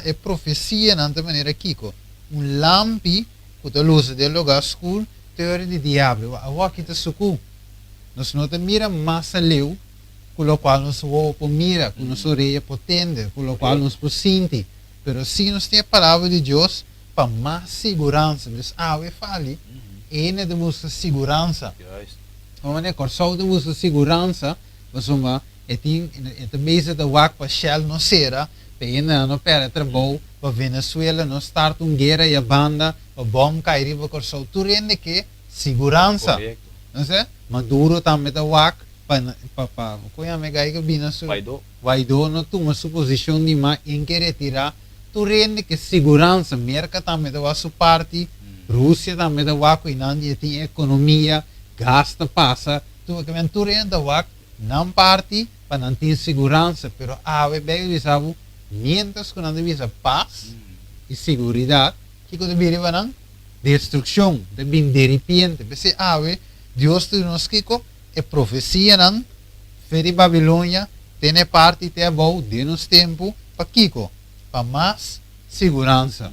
é profecia na maneira Kiko, lampi, que a luz de um lugar escuro, de hora de dia abre, o aqui está sucu. Nós não te mira mais a leu, com o qual nós vamos mira, com nossa orelha potente, com o qual nós podemos sentir. Mas se nós temos a palavra de Deus, para mais segurança, mas eu falo, ele busca segurança. Quando é que só busca segurança, mas também se dá wak para Shell não será, para não perder trabalho, para Venezuela não start guerra e a banda, para bom cair, para só tu rende que segurança. Correto. Não sei? Maduro também da wak, para kuya me gai que bina su Guaidó não toma suposição de mais em que retirar tu rende que segurança merca também da sua parte Rússia também da wak e não tem economia gasta passa tu rende da wak não parte para não ter segurança pero ave bem sabe mientras que não devia paz e segurança que quando vira não destruição de bem de repente porque ave Deus te nos kiko é profecia não feri Babilônia tem parte tem bom de nos tempo para kiko para mais segurança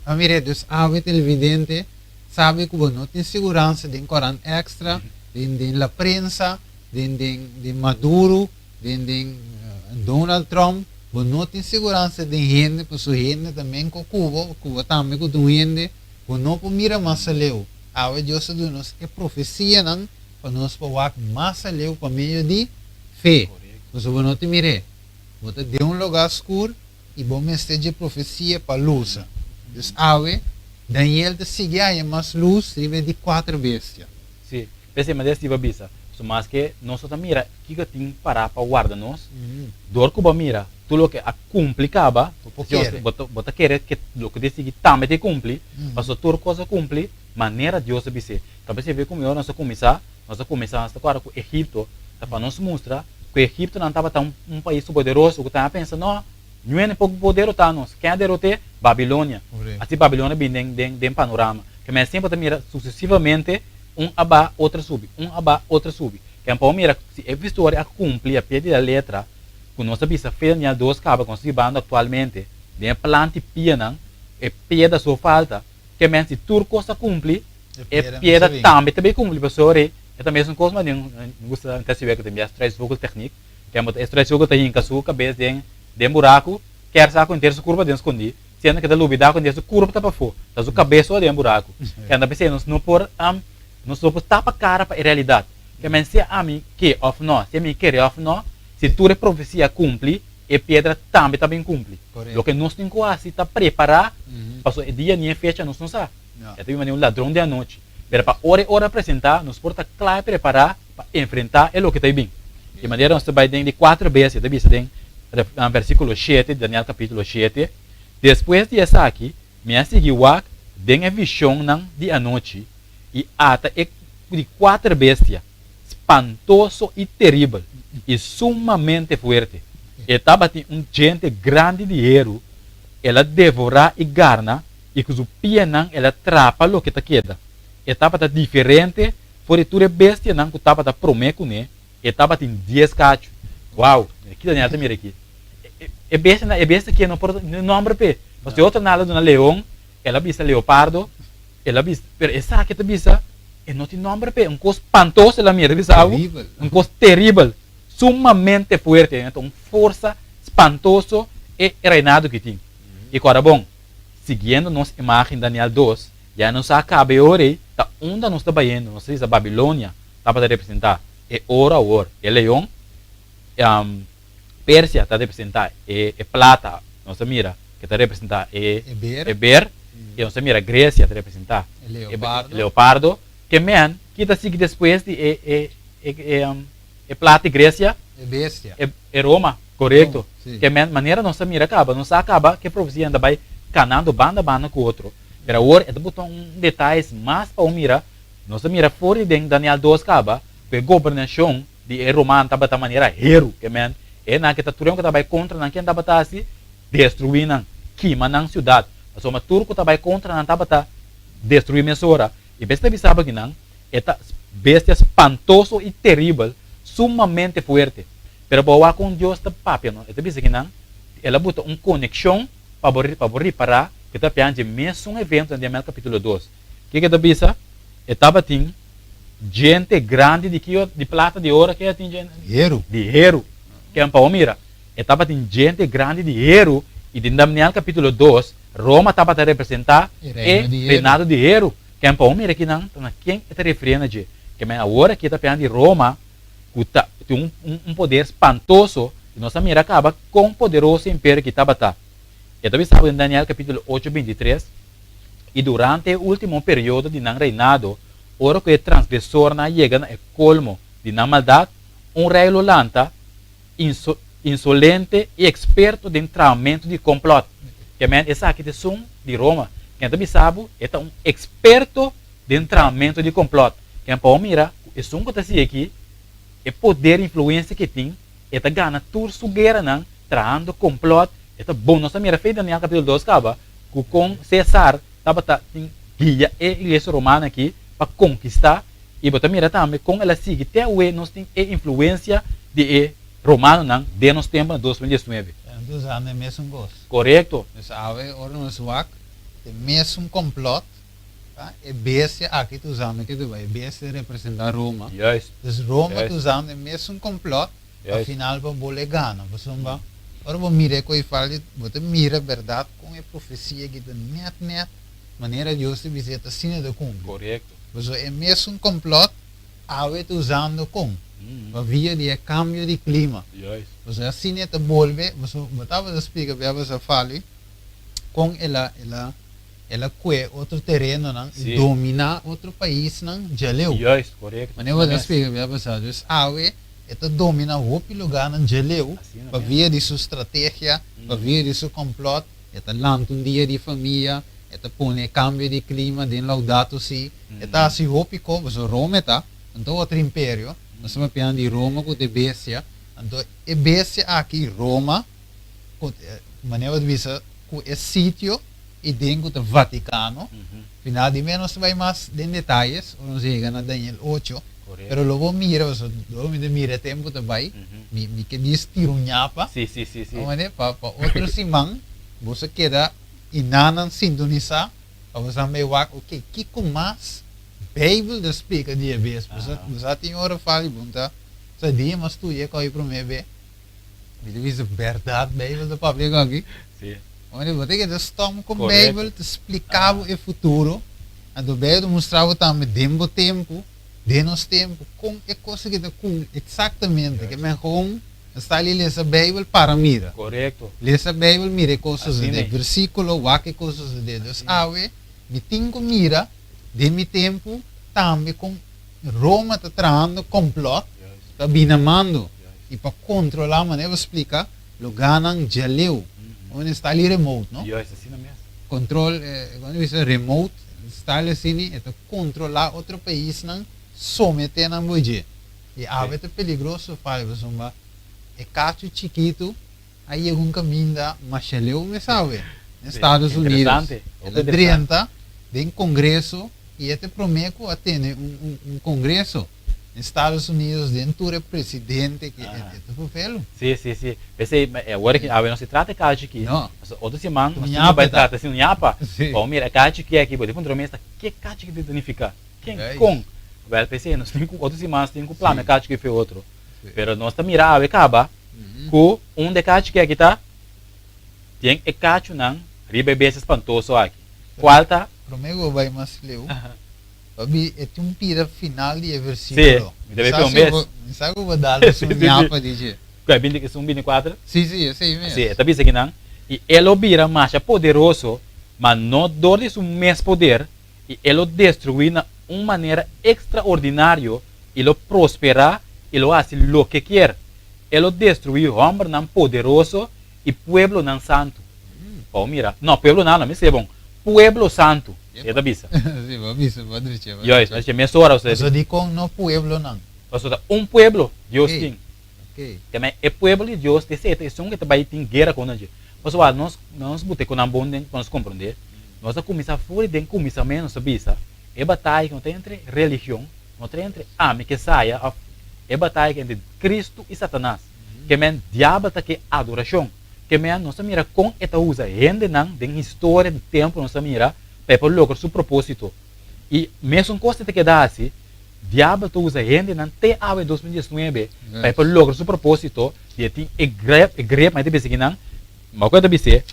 a mire Deus ave televidente sabe que não tem segurança de Corão extra de la prensa de Maduro de Donald Trump não tem segurança de gente para sua gente também com Cuba também com gente não por mira mais leu ave Deus nos é profecia não para nós para mais leu para meio de fé mas eu não te mire você de lugar escuro e bom esteja profecia para luz então ave Daniel te sigue aí mais luz e vê de 4 bestias Sim, pensei, mas esse tipo bisa. mas que nós também mira que tem para guardar nós dor que mira tudo que a complicava bota querer que lo que decidi também te cumpre passou tudo coisa cumpre maneira Deus se bise talvez você vê como eu nós começar agora com o Egito para nos mostrar que o Egito não estava tão país poderoso que estava pensando não é pouco poderoso tá nós quem é derrotar Babilônia assim Babilônia bem den panorama que mas sempre mira sucessivamente aba outra sube que é mira se a história cumpre a pé da letra com nossa bisa feia dois cabas conseguindo atualmente de planta piana e pedra só falta que men se turco se cumpre e pedra também cumpre pessoal é também são coisas mas não gosta de saber que tem as três vogel técnico que é as três vogel tem que sua cabeça de buraco quer saco inteiro se curva dentro escondi sendo que da lubida com dentro curva tá para fora tá sua cabeça de buraco que anda pensando não por não só por tapa cara para a realidade que men se a mim que of nós se me querer of nós se tua profecia cumpre e pedra também cumpre o que nós temos que assim tá preparar passou o dia nem fecha nós não sabe é também um ladrão de a noite pero para hora apresentar nos porta claro preparar para enfrentar é o que está bem de maneira nós vai de 4 vezes de vista no versículo 7 Daniel capítulo 7 depois de essa aqui me seguiu tem a visão de a noite e ata de 4 bestias espantoso e terrível e sumamente forte estava gente grande de dinheiro ela devora e garna e que o pianan ela trapa o que está queda estava diferente por tudo bestia não que estava prometo né estava em 10 cachos uau aqui Daniel mira aqui é bestia que não pode nome pe você outra nada do leão ela bisa leopardo ela bisa pero essa que te bisa e não tem nome pe coisa espantosa ela mira bisa algo coisa terrível sumamente forte então força espantoso e reinado que tem e agora bom seguindo nossa imagem Daniel 2 já não se acaba hoje tá onde nós está indo não sei se a Babilônia está para representar é hora é leão Pérsia está a representar é plata nossa mira que está a representar é ber e nossa mira Grécia está a representar leopardo que men que está seguindo depois de é plata e Grécia é Roma correto que men maneira nossa mira acaba que a profecia anda vai canando banda com o outro pero agora é botar detalhes mais para o mira nossa mira fora de Daniel 2 acaba que a governação de Roma estava da maneira hero que men é na que está tudo que estava contra na que andava assim destruir na queima na cidade mas o turco estava contra na estava destruir mesora e besta sabe que não é bestia espantoso e terrível sumamente forte pero boa com Deus da papia não é bisa que não ela bota conexão para reparar que está piante mesmo evento em Daniel capítulo 2 que está bisa estava tem gente grande de plata de ouro que é tem de hero que é para mira estava tem gente grande de hero e de Daniel capítulo 2 Roma estava a representar e reinado de hero que é para mira que não quem está referindo a que agora que está piante de Roma tem poder espantoso e nossa mira acaba com o poderoso império que estava e também sabe em Daniel capítulo 8, 23 e durante o último período de reinado ora que o transgressor chega no colmo de maldade rei lolanta insolente e experto de entramento de complot que essa aqui é som de Roma que também sabe é experto de entramento de complot que para mira é som que está aqui é poder e influência que tem é gana tur sugueira não traindo complot é bom nossa mira feita Daniel capítulo 2 acaba com César estava guia e igreja romana aqui para conquistar e botar mira também com ela sigue até o nós tem influência de romano não de nos tempos de 2019 então já é mesmo gosto correto mas ave ora nos wak é mesmo complot tá é bestia aqui tu sabe que tu vai bestia representar Roma então Roma tu sabe é mesmo complot afinal para boler gana você não ora vou mirar com fala você mira verdade com a profecia que tá net maneira de você visita cine do com correto você é mesmo complot ave tu usando com via de cambio de clima você assim é volve você botava a explicar você fala com ela ela que outro terreno não Sim. e domina outro país não jaleu Juist, correto. mas eu das pega bem passado dus awe esta domina o lugar não jaleu Assim não para é. ver de sua estratégia para ver de seu complot esta lança dia de família esta põe cambio de clima de laudato si esta assim hopi como so Roma tá então outro império nós estamos falando de Roma com de Bécia então é Bécia aqui Roma maneira de vista com esse sítio e dentro do Vaticano final de menos vai mais em detalhes não chega na Daniel 8 Correto. pero logo mira você logo mira tempo também me que diz tirunhapa Sim, sim, sim, sim. onde para outro simão você queda inanan sintonizar você me wak ok que com mais Bible da explica de vez você tem hora fala bunta você dia mas tu ia coi para me ver me diz verdade Bible da público aqui Sim. onde você que estamos com Correto. Bible te explicava o futuro a do Bible mostrava também dentro tempo de nosso tempo com é coisa que está com exatamente que me com está ali essa Bible para mira Correto. essa Bible mira coisas Assim de é. versículo waque coisas de Deus awe me tenho mira de mi tempo também com Roma está trazendo complot Juist. está binamando Juist. e para controlar maneira explica lugar não jaleu onde está ali remote não Juist, assim não é mesmo. control quando diz remote está ali assim é controlar outro país não someter na budget e a vezes é peligroso fala você uma é cacho chiquito aí é um caminho da macheleu me sabe nos Estados Unidos Interessante. ela drenta tem congresso e até promete atender congresso nos Estados Unidos dentro do presidente que é pelo Sim, sim, sim. Pensei, agora que não se trata de cacho aqui. Não. Outra semana, nós Nhapa, não vai tá? tratar assim, nhapa. Sim. Bom, mira, cacho que é aqui, pode controlar esta, que cacho que significa? Quem É com? Well, pensei, nós temos outra semana, temos que plano, Sim. cacho que foi outro. Sim. Pero nós está mirando, acaba, com de cacho que aqui tá, tem cacho não, riba bem espantoso aqui. Qual tá? promego vai mais leu Babi, é um pira final de Sim, versículo. deve ter um mês. Sabe o que dar Sim, um sim. nhapa dizer? Que é 20, são 24? Sim, sim, eu sei mesmo. Sim, está bem aqui não. E ele vira mais poderoso, mas não dor de seu mesmo poder, e ele destruir de uma maneira extraordinária, ele prosperar, ele faz o que quer. Ele destruir o homem não poderoso e pueblo não santo. Oh, mira, não, pueblo não, me sei bom. Pueblo santo. É da bisa. Sim, Babi, isso pode dizer. E aí, mas é minha hora você. Mas eu digo no pueblo não. Um pueblo, Deus Ok. tem. Ok. Também é pueblo de Deus, de certa é que também tem guerra com nós. Pessoal, nós botamos com um bom dentro para nós compreender. Nós começamos fora de começamento, sabe? É batalha que não tem entre religião, não tem entre homem que saia, é batalha entre Cristo e Satanás. Que men diabo tá que adoração. Que men nós mira com esta usa gente não, de história do tempo nós mira para lograr seu propósito. E mesmo coisa que dá assim, diabo tá usa gente não até a 2019 para lograr seu propósito. E tem igreja mas de não. Mas coisa dizer,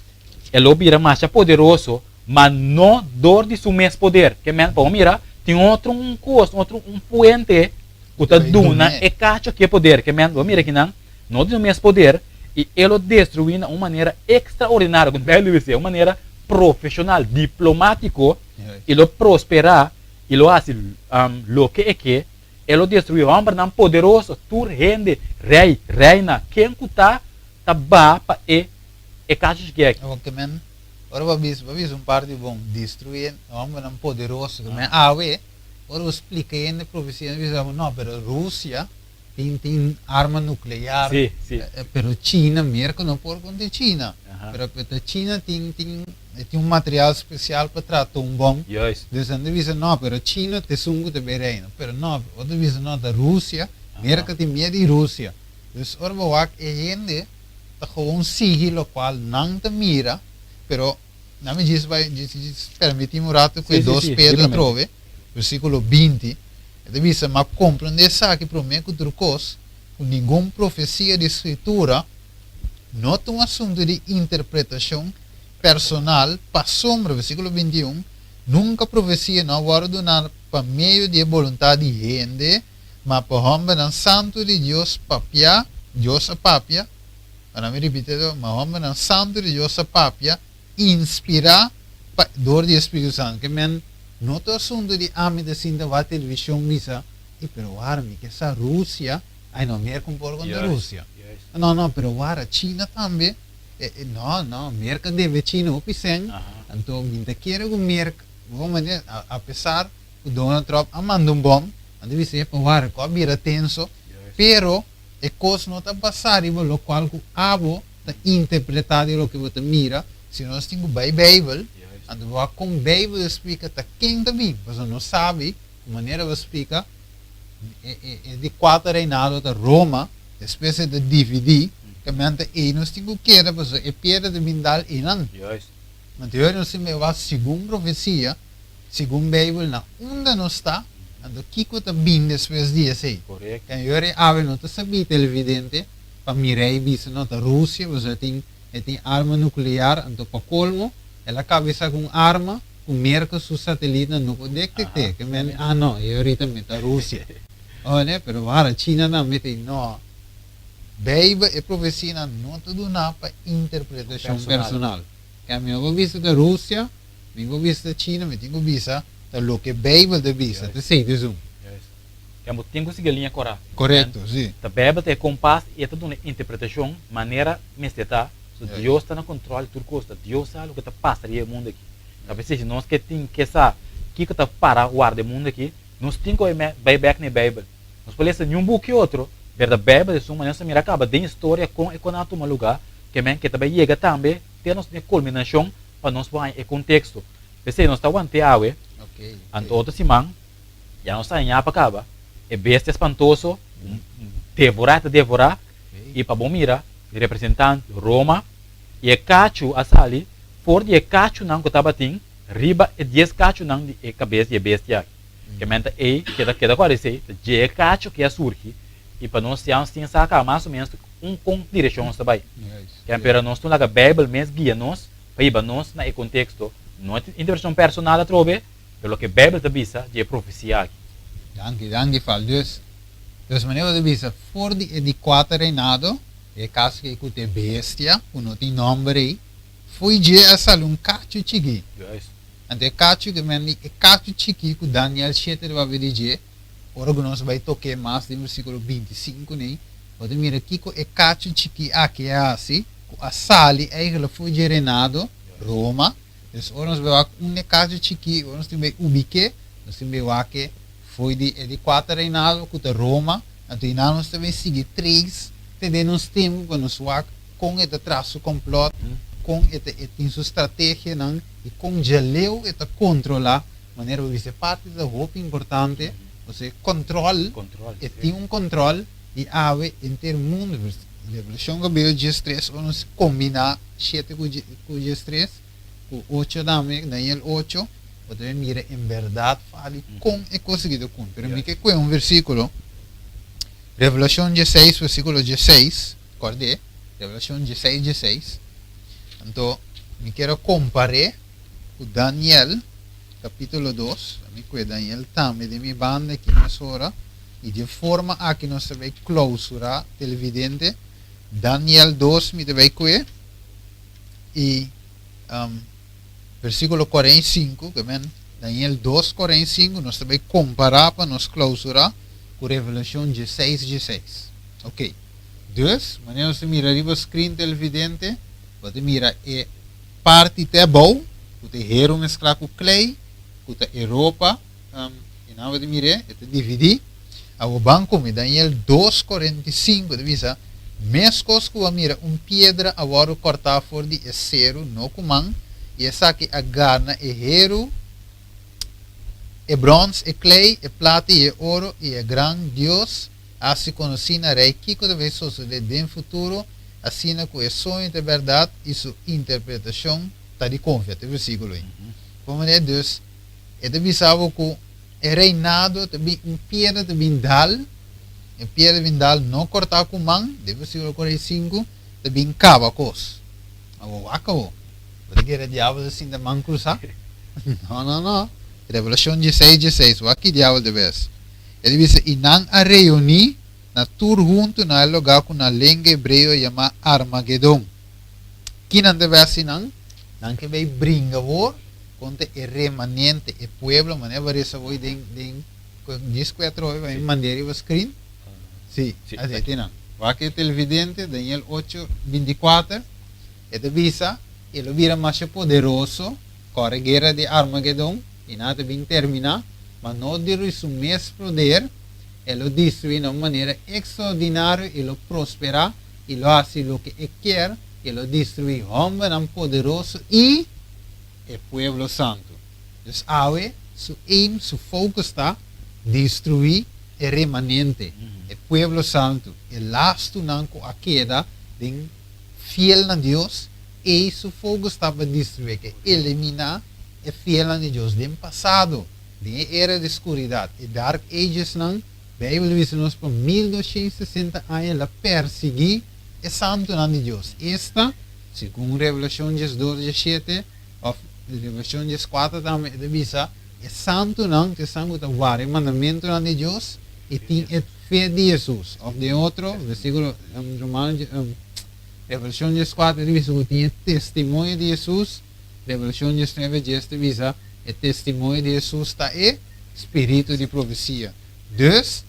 ele vira mais poderoso, mas não dor de seu mesmo poder. Que men, para mira, tem outro coisa, outro puente, o tá duna é cacho que é poder. Que men, mira aqui não tem o mesmo poder e ele destruiu de uma maneira extraordinária, uma maneira profissional, diplomático, ele prosperar, ele faz o que ele destruiu o homem não poderoso, tur rende, rei, reina, quem está ba para cacho que é. Ok, man. Ora, Babi, parte bom. Destruir o homem não poderoso. Mas, ora, eu expliquei na profecia, não, pero Rússia tem arma nuclear. Sim, sim. Pero China, América não pode contra China. Pero a China tem material especial para tratar bom. Yes. Então, diz não, pero China tem sungo de reino. Pero não, outra diz não, da Rússia, América tem medo de Rússia. Então, ora, wak é gente tá gewoon sigilo qual não te mira, pero não me diz vai permitimos rato que Sim, 2 sim, Pedro simplesmente. trove, versículo 20. Então, diz, mas compreender sabe que promete outro coisa, nenhuma profecia de escritura, não é um assunto de interpretação personal, para sombra, versículo 21, nunca profecia não vai ordenar para meio de vontade de gente, mas para homem não santo de Deus papia, Deus a papia, para me repetir, mas homem não santo de Deus a papia, inspirar door di Espírito Santo, que men não é assunto de âmbito assim da televisão visa, e pero arme que essa Rússia, ai não, mer compor com a Rússia. Não, pero a China também, não, merca deve China o pisen, então minta queira com merca, vamos dizer, apesar o Donald Trump amando bom, deve ser para com a bira tenso, pero e coisa não está passando, lo qual com abo está interpretado o que você mira, se nós temos a Bíblia, então com a Bíblia explica tá quem também, você não sabe a maneira que explica é de 4 reinados da Roma, espécie de DVD, que mente e nós temos que era você é pedra de mindal inan. Mas eu não sei mais segundo profecia, segundo a Bíblia na onde não está, então que coisa bem depois disso aí. Correto. Que eu era não está sabia televidente para mirar e ver não a Rússia, você tem arma nuclear, então para colmo, ela cabeça com arma, com merca seu satélite não pode detectar, que não, eu ahorita meto a Rússia. Olha, pero a China não mete não. Bíblia e profecia não tudo nada para interpretação personal. Que a minha vista da Rússia, minha vista da China, me tenho vista da lo que Bíblia de vista, te sei de zoom. Que a tem que seguir a linha Correto, sim. A Bíblia tem compass e é toda uma interpretação, maneira mesteta, Deus está no controle de tudo coisa, Deus sabe o que está passando no mundo aqui. Talvez seja nós que tem que saber o que está para o ar do mundo aqui, nós temos que ir back na Bíblia. Nós podemos ler um book e outro, ver a Bíblia, de uma maneira, mira acaba de história com um lugar, que também chega também, ter nossa culminação, para nós pôr em contexto. Pensei, nós estamos ante a ante outro simão, já nós estamos em para acaba, é besta espantoso, devorar, e para bom mira, representante Roma, e é cacho a sali, por de cacho não que estava tem, riba e 10 cacho não de cabeça e bestia. Que menta que agora sei, de cacho que é surge, e para nós temos que sacar mais ou menos com direção também. Que é para nós a Bíblia mesmo guia nós, para ir nós na contexto, não é interpretação personal a trobe, pelo que a Bíblia te visa de profecia aqui. Danke, fal. Dus maneira de visa, for de 4 reinado, é caso que é bestia, não tem nome aí, foi de essa cacho chigi. Ante cacho que é cacho chigi que Daniel 7 vai ver de, ora que nós vai tocar mais do versículo 25, né? Pode mirar aqui que é cacho chigi aqui é assim, a sali é que foi de reinado, Roma, dus ora nós vai um cacho chigi, ora nós temos ubique, nós temos aqui foi de 4 reinado que Roma, então nós também seguir 3, nós temos que nós com esse traço complot, com essa estratégia não, e com geleu e controlar, maneira que isso é parte da roupa importante, você controle, e tem controle e ave em ter mundo, Revolução Gabriel dias 3, nós combinar 7 com dias 3, com 8 também, Daniel 8, você mira em verdade fale com e conseguido com. Pero me que é versículo, Revelação 16, versículo 16, acordei, Revelação 16, 16. Então, me quero comparar com Daniel, capítulo 2, me que Daniel também de minha banda aqui nessa hora, e de forma a que nós vai clausurar televidente, Daniel 2 me deve que e versículo 45, que vem Daniel 2, 45, nós também comparar para nós clausurar com Revelação 16, 16. Ok. Dus, maneira você mira ali o screen televidente, você mira é parte tebou, que tem hero mesclar com clay, que tem Europa, e não você mira, é dividir, ao banco me Daniel 2, 45, divisa, mescos que mira pedra agora cortar fora de acero, no comando, e essa aqui a garna é hero, é bronze, é clay, é plata e é ouro, e é grande Deus, assim conhecido na rei, que cada vez suceder no futuro, assim com o sonho de verdade e sua interpretação, está de confiança, o versículo aí. Como é Deus, é de bisavo que é reinado, também pedra de vindal, e pedra de vindal não cortar com mão, de versículo 45, também cava cos. Acabou. Porque era diabo assim da mão cruzar? Não. Revelação 16, 16. O aqui diabo de vez. Ele diz, e não a reunir na tur junto na lugar com a língua hebreu chama Armagedon. Que não deve assim não? Não que vai brincar por, conta el remanente, el pueblo, mané varesa voy den disco atro vai mandar o screen. Sí, Sí, así aquí. tiene. Va que televidente, Daniel 8:24, e avisa, e lo vira más poderoso, corre guerra de Armagedón, y nada bien termina, mas no de su mes poder, e lo destruye de una manera extraordinaria, y lo prospera, y lo hace lo que él quiere, y lo destruye, hombre tan poderoso, y el pueblo santo. Entonces, ahora, su aim, su foco está destruir el remanente, el pueblo santo. El lasto nanco a queda de fiel a Dios, y su foco está para destruir, que eliminar el fiel a Dios del pasado, de era de oscuridad. El Dark Ages, nan, Bíblia dice nos por 1260 años la perseguir el santo de Dios. Esta, según Revelación 2:17, o Revelación 4 también dice, el santo não que sangue está guarda, mandamento de Deus e tem a fé de Jesus. Ou de outro, versículo Romanos, Revelação 4 diz que tem testemunho de Jesus. Revelação 9 diz o testemunho de Jesus está é espírito de profecia. Dus,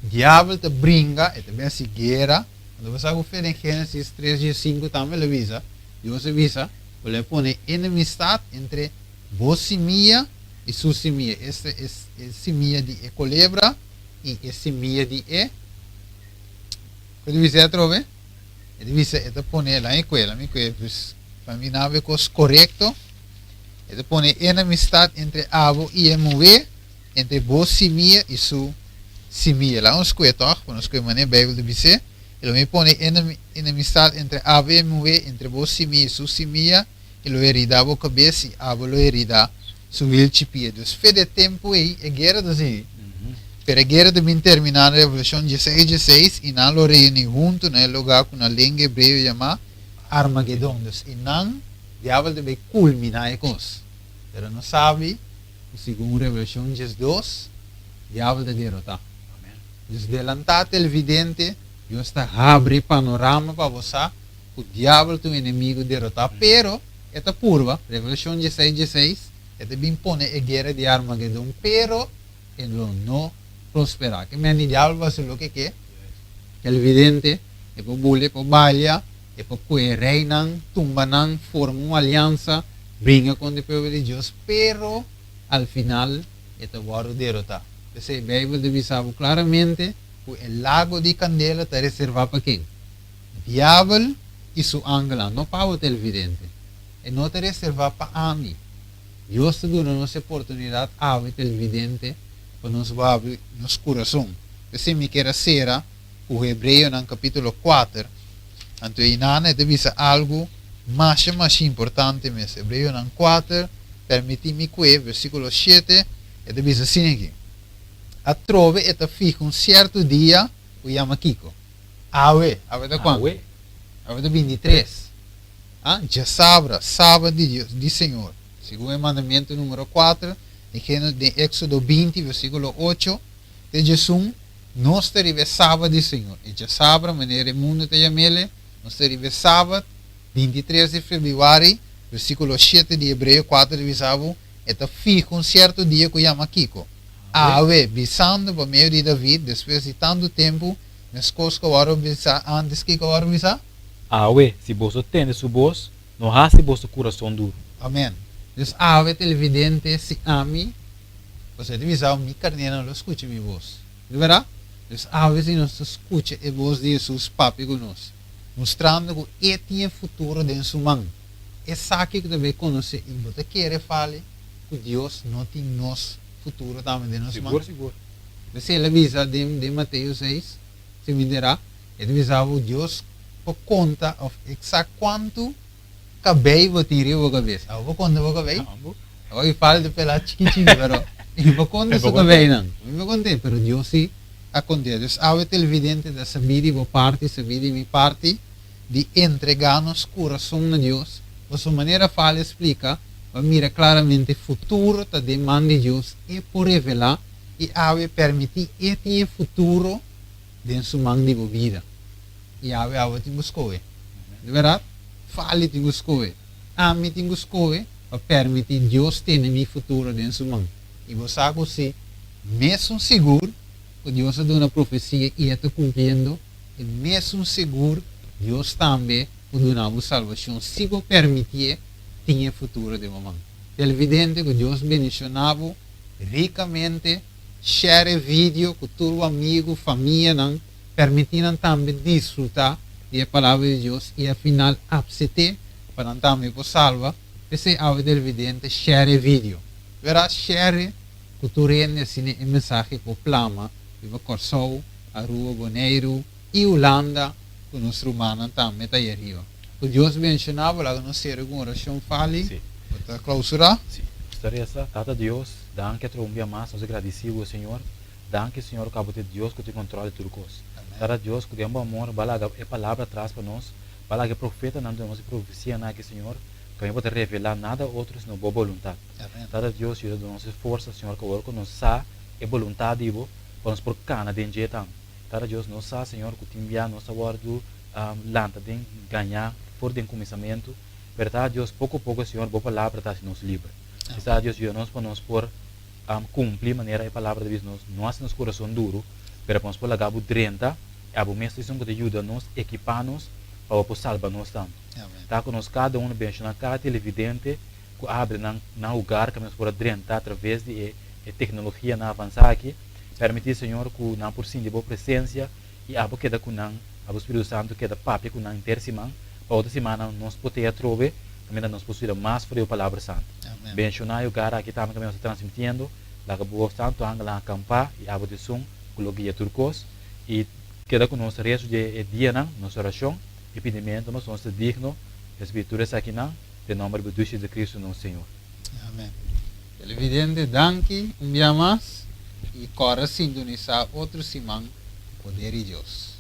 diabo te brinca, e também se guerra. Quando você vai em Gênesis 3:5 também avisa, Deus avisa, ele põe enemistade entre você e minha e sua semilla. Esta é semilla de culebra e é semilla de quando você trova, ele diz, ele põe lá em coela, para mim não é coisa correto. Ele põe enemistade entre avo e mulher, entre você semilla e sua semilla. Lá uns coetos, quando os coetos mané Bíblia diz, ele me põe enemistade entre avo e mulher, entre você semilla e sua semilla, ele lo herida a cabeça e avo lo herida subir chipia. Dus fede tempo aí, é guerra dos aí. Pero a guerra também terminar na Revolução 16:16 e não lo reúne junto no lugar com a língua hebreia chamada Armagedon. Dus e não, diabo deve culminar a coisa. Pero não sabe, segundo Revolução 12, diabo deve derrotar. Dus delantar televidente, Deus está abre panorama para você, o diabo é o inimigo derrotar. Pero, esta curva, Revolução 16:16, ele bem põe a guerra de Armagedon, pero ele não prosperar. Que o diabo vai ser o que é? El evidente, é para bullying, para balha, é para que reinan, tumbanan, formam uma aliança, brinca com o povo de Deus, pero al final, ele vai derrotar. Então, a Bíblia deve saber claramente que o lago de Candela está reservado para quem? Diabo e seu ángel, não para o televidente. E não está reservado para mim. Deus te dá nossa oportunidade a ver televidente para nos abrir nosso coração. Se me quer ser o Hebreu no capítulo 4, então inana deve ser algo mais importante mesmo. Hebreu no 4, permite-me que versículo 7, deve ser assim aqui. A trove é fica certo dia, o chama Kiko. Awe da quando? Awe da 23. Já sábado de Deus, de Senhor. Segundo o mandamento número 4, de Éxodo 20, versículo 8, de Jesus, nós teremos sábado de Senhor. E já sábado, maneira mundo te chamele, nós teremos sábado, 23 de fevereiro, versículo 7 de Hebreu 4, de Bisabo, é fica certo dia que chama Kiko. Visando por meio de David, depois de tanto tempo, nas coisas que eu avisar, antes que eu avisar. Se você tem sua voz, não há se vosso coração duro. Amém. Dus ave televidente se ami, você deve usar mi carneiro não escute minha voz, de verdade? Dus ave se não escute a voz de Jesus papi conosco, mostrando que ele tem futuro dentro sua mão. É saque que deve conhecer e você quer falar que Deus não tem nosso futuro também dentro nossa mão. Seguro. Você ele avisa de Mateus 6, se me dirá, ele avisa o Deus por conta de exato quanto cabelo vou tirar a cabeça. Eu vou contar a cabelo. Eu falo de pela chiquitinho, pero eu vou contar o cabelo não. Eu vou contar, pero Deus sim acontece. Então, é televidente da saber de parte, saber de minha parte, de entregar nosso coração a Deus. A sua maneira fala explica, mira claramente o futuro da demanda de Deus e por revelar e ave permitir e ter futuro dentro sua mão de vida. E ave te buscou. De verdade? Fale tem escoe, ame tem escoe, para permitir Deus ter mi futuro dentro sua mão. E você sabe assim, mesmo seguro, que Deus dá uma profecia e está cumprindo, e mesmo seguro, Deus também pode dar uma salvação, se você permitir, tinha futuro de mamãe. É evidente que Deus bendicionava ricamente, share vídeo com todo amigo, família, não, permitindo também desfrutar da palavra de Deus e afinal absete para também por salva. Esse é o evidente share vídeo. Verá share que tu rende assim a mensagem por plama, viva Corsou, a Rua Boneiro e Holanda, que nosso humano também está aí. Que Deus mencionava lá que nós temos uma oração fale, para clausurar. Sim. Gostaria essa, Tata Deus, danke por um dia mais, nós agradecemos ao Senhor. Danke, Senhor, cabo de Deus que te controla de tudo coisa. Tata Deus, que demos amor, balaga a palavra atrás para nós, balaga profeta não temos profecia na que Senhor, que não pode revelar nada outros no boa vontade. Tata Deus, ajuda de nossa força, Senhor, que agora que nós sa é vontade de para nos por cana de enjetar. Tata Deus, nós sa, Senhor, que te enviar nossa guarda lanta de ganhar por de começamento. Verdade, Deus, pouco a pouco, Senhor, boa palavra está se nos livre. Está Deus, ajuda-nos para nós por cumprir maneira a palavra de Deus, nós nos coração duro, para nós por lagar o 30, a o mestre que te ajuda nos equipar-nos para salvar-nos tanto. Tá com nós cada um mencionar cada televidente que abre na lugar que nós por 30 através de tecnologia na avançar aqui, permitir Senhor que não por sim de boa presença e abo queda com não, abo Espírito Santo queda papi com não intersimão, para outra semana nós poder trove, também nós possuir mais frio palavra santa. Mencionar o lugar aqui também que nós transmitindo, lá que boa santo anga lá acampar e abo de som, coloquia turcos e queda com nós resto de dia não, nossa oração e pedimento, nós somos dignos, escrituras aqui não, de nome de Cristo nosso Senhor. Amém. Televidente, danke um dia mais e corra sintonizar outro semana poder de Deus.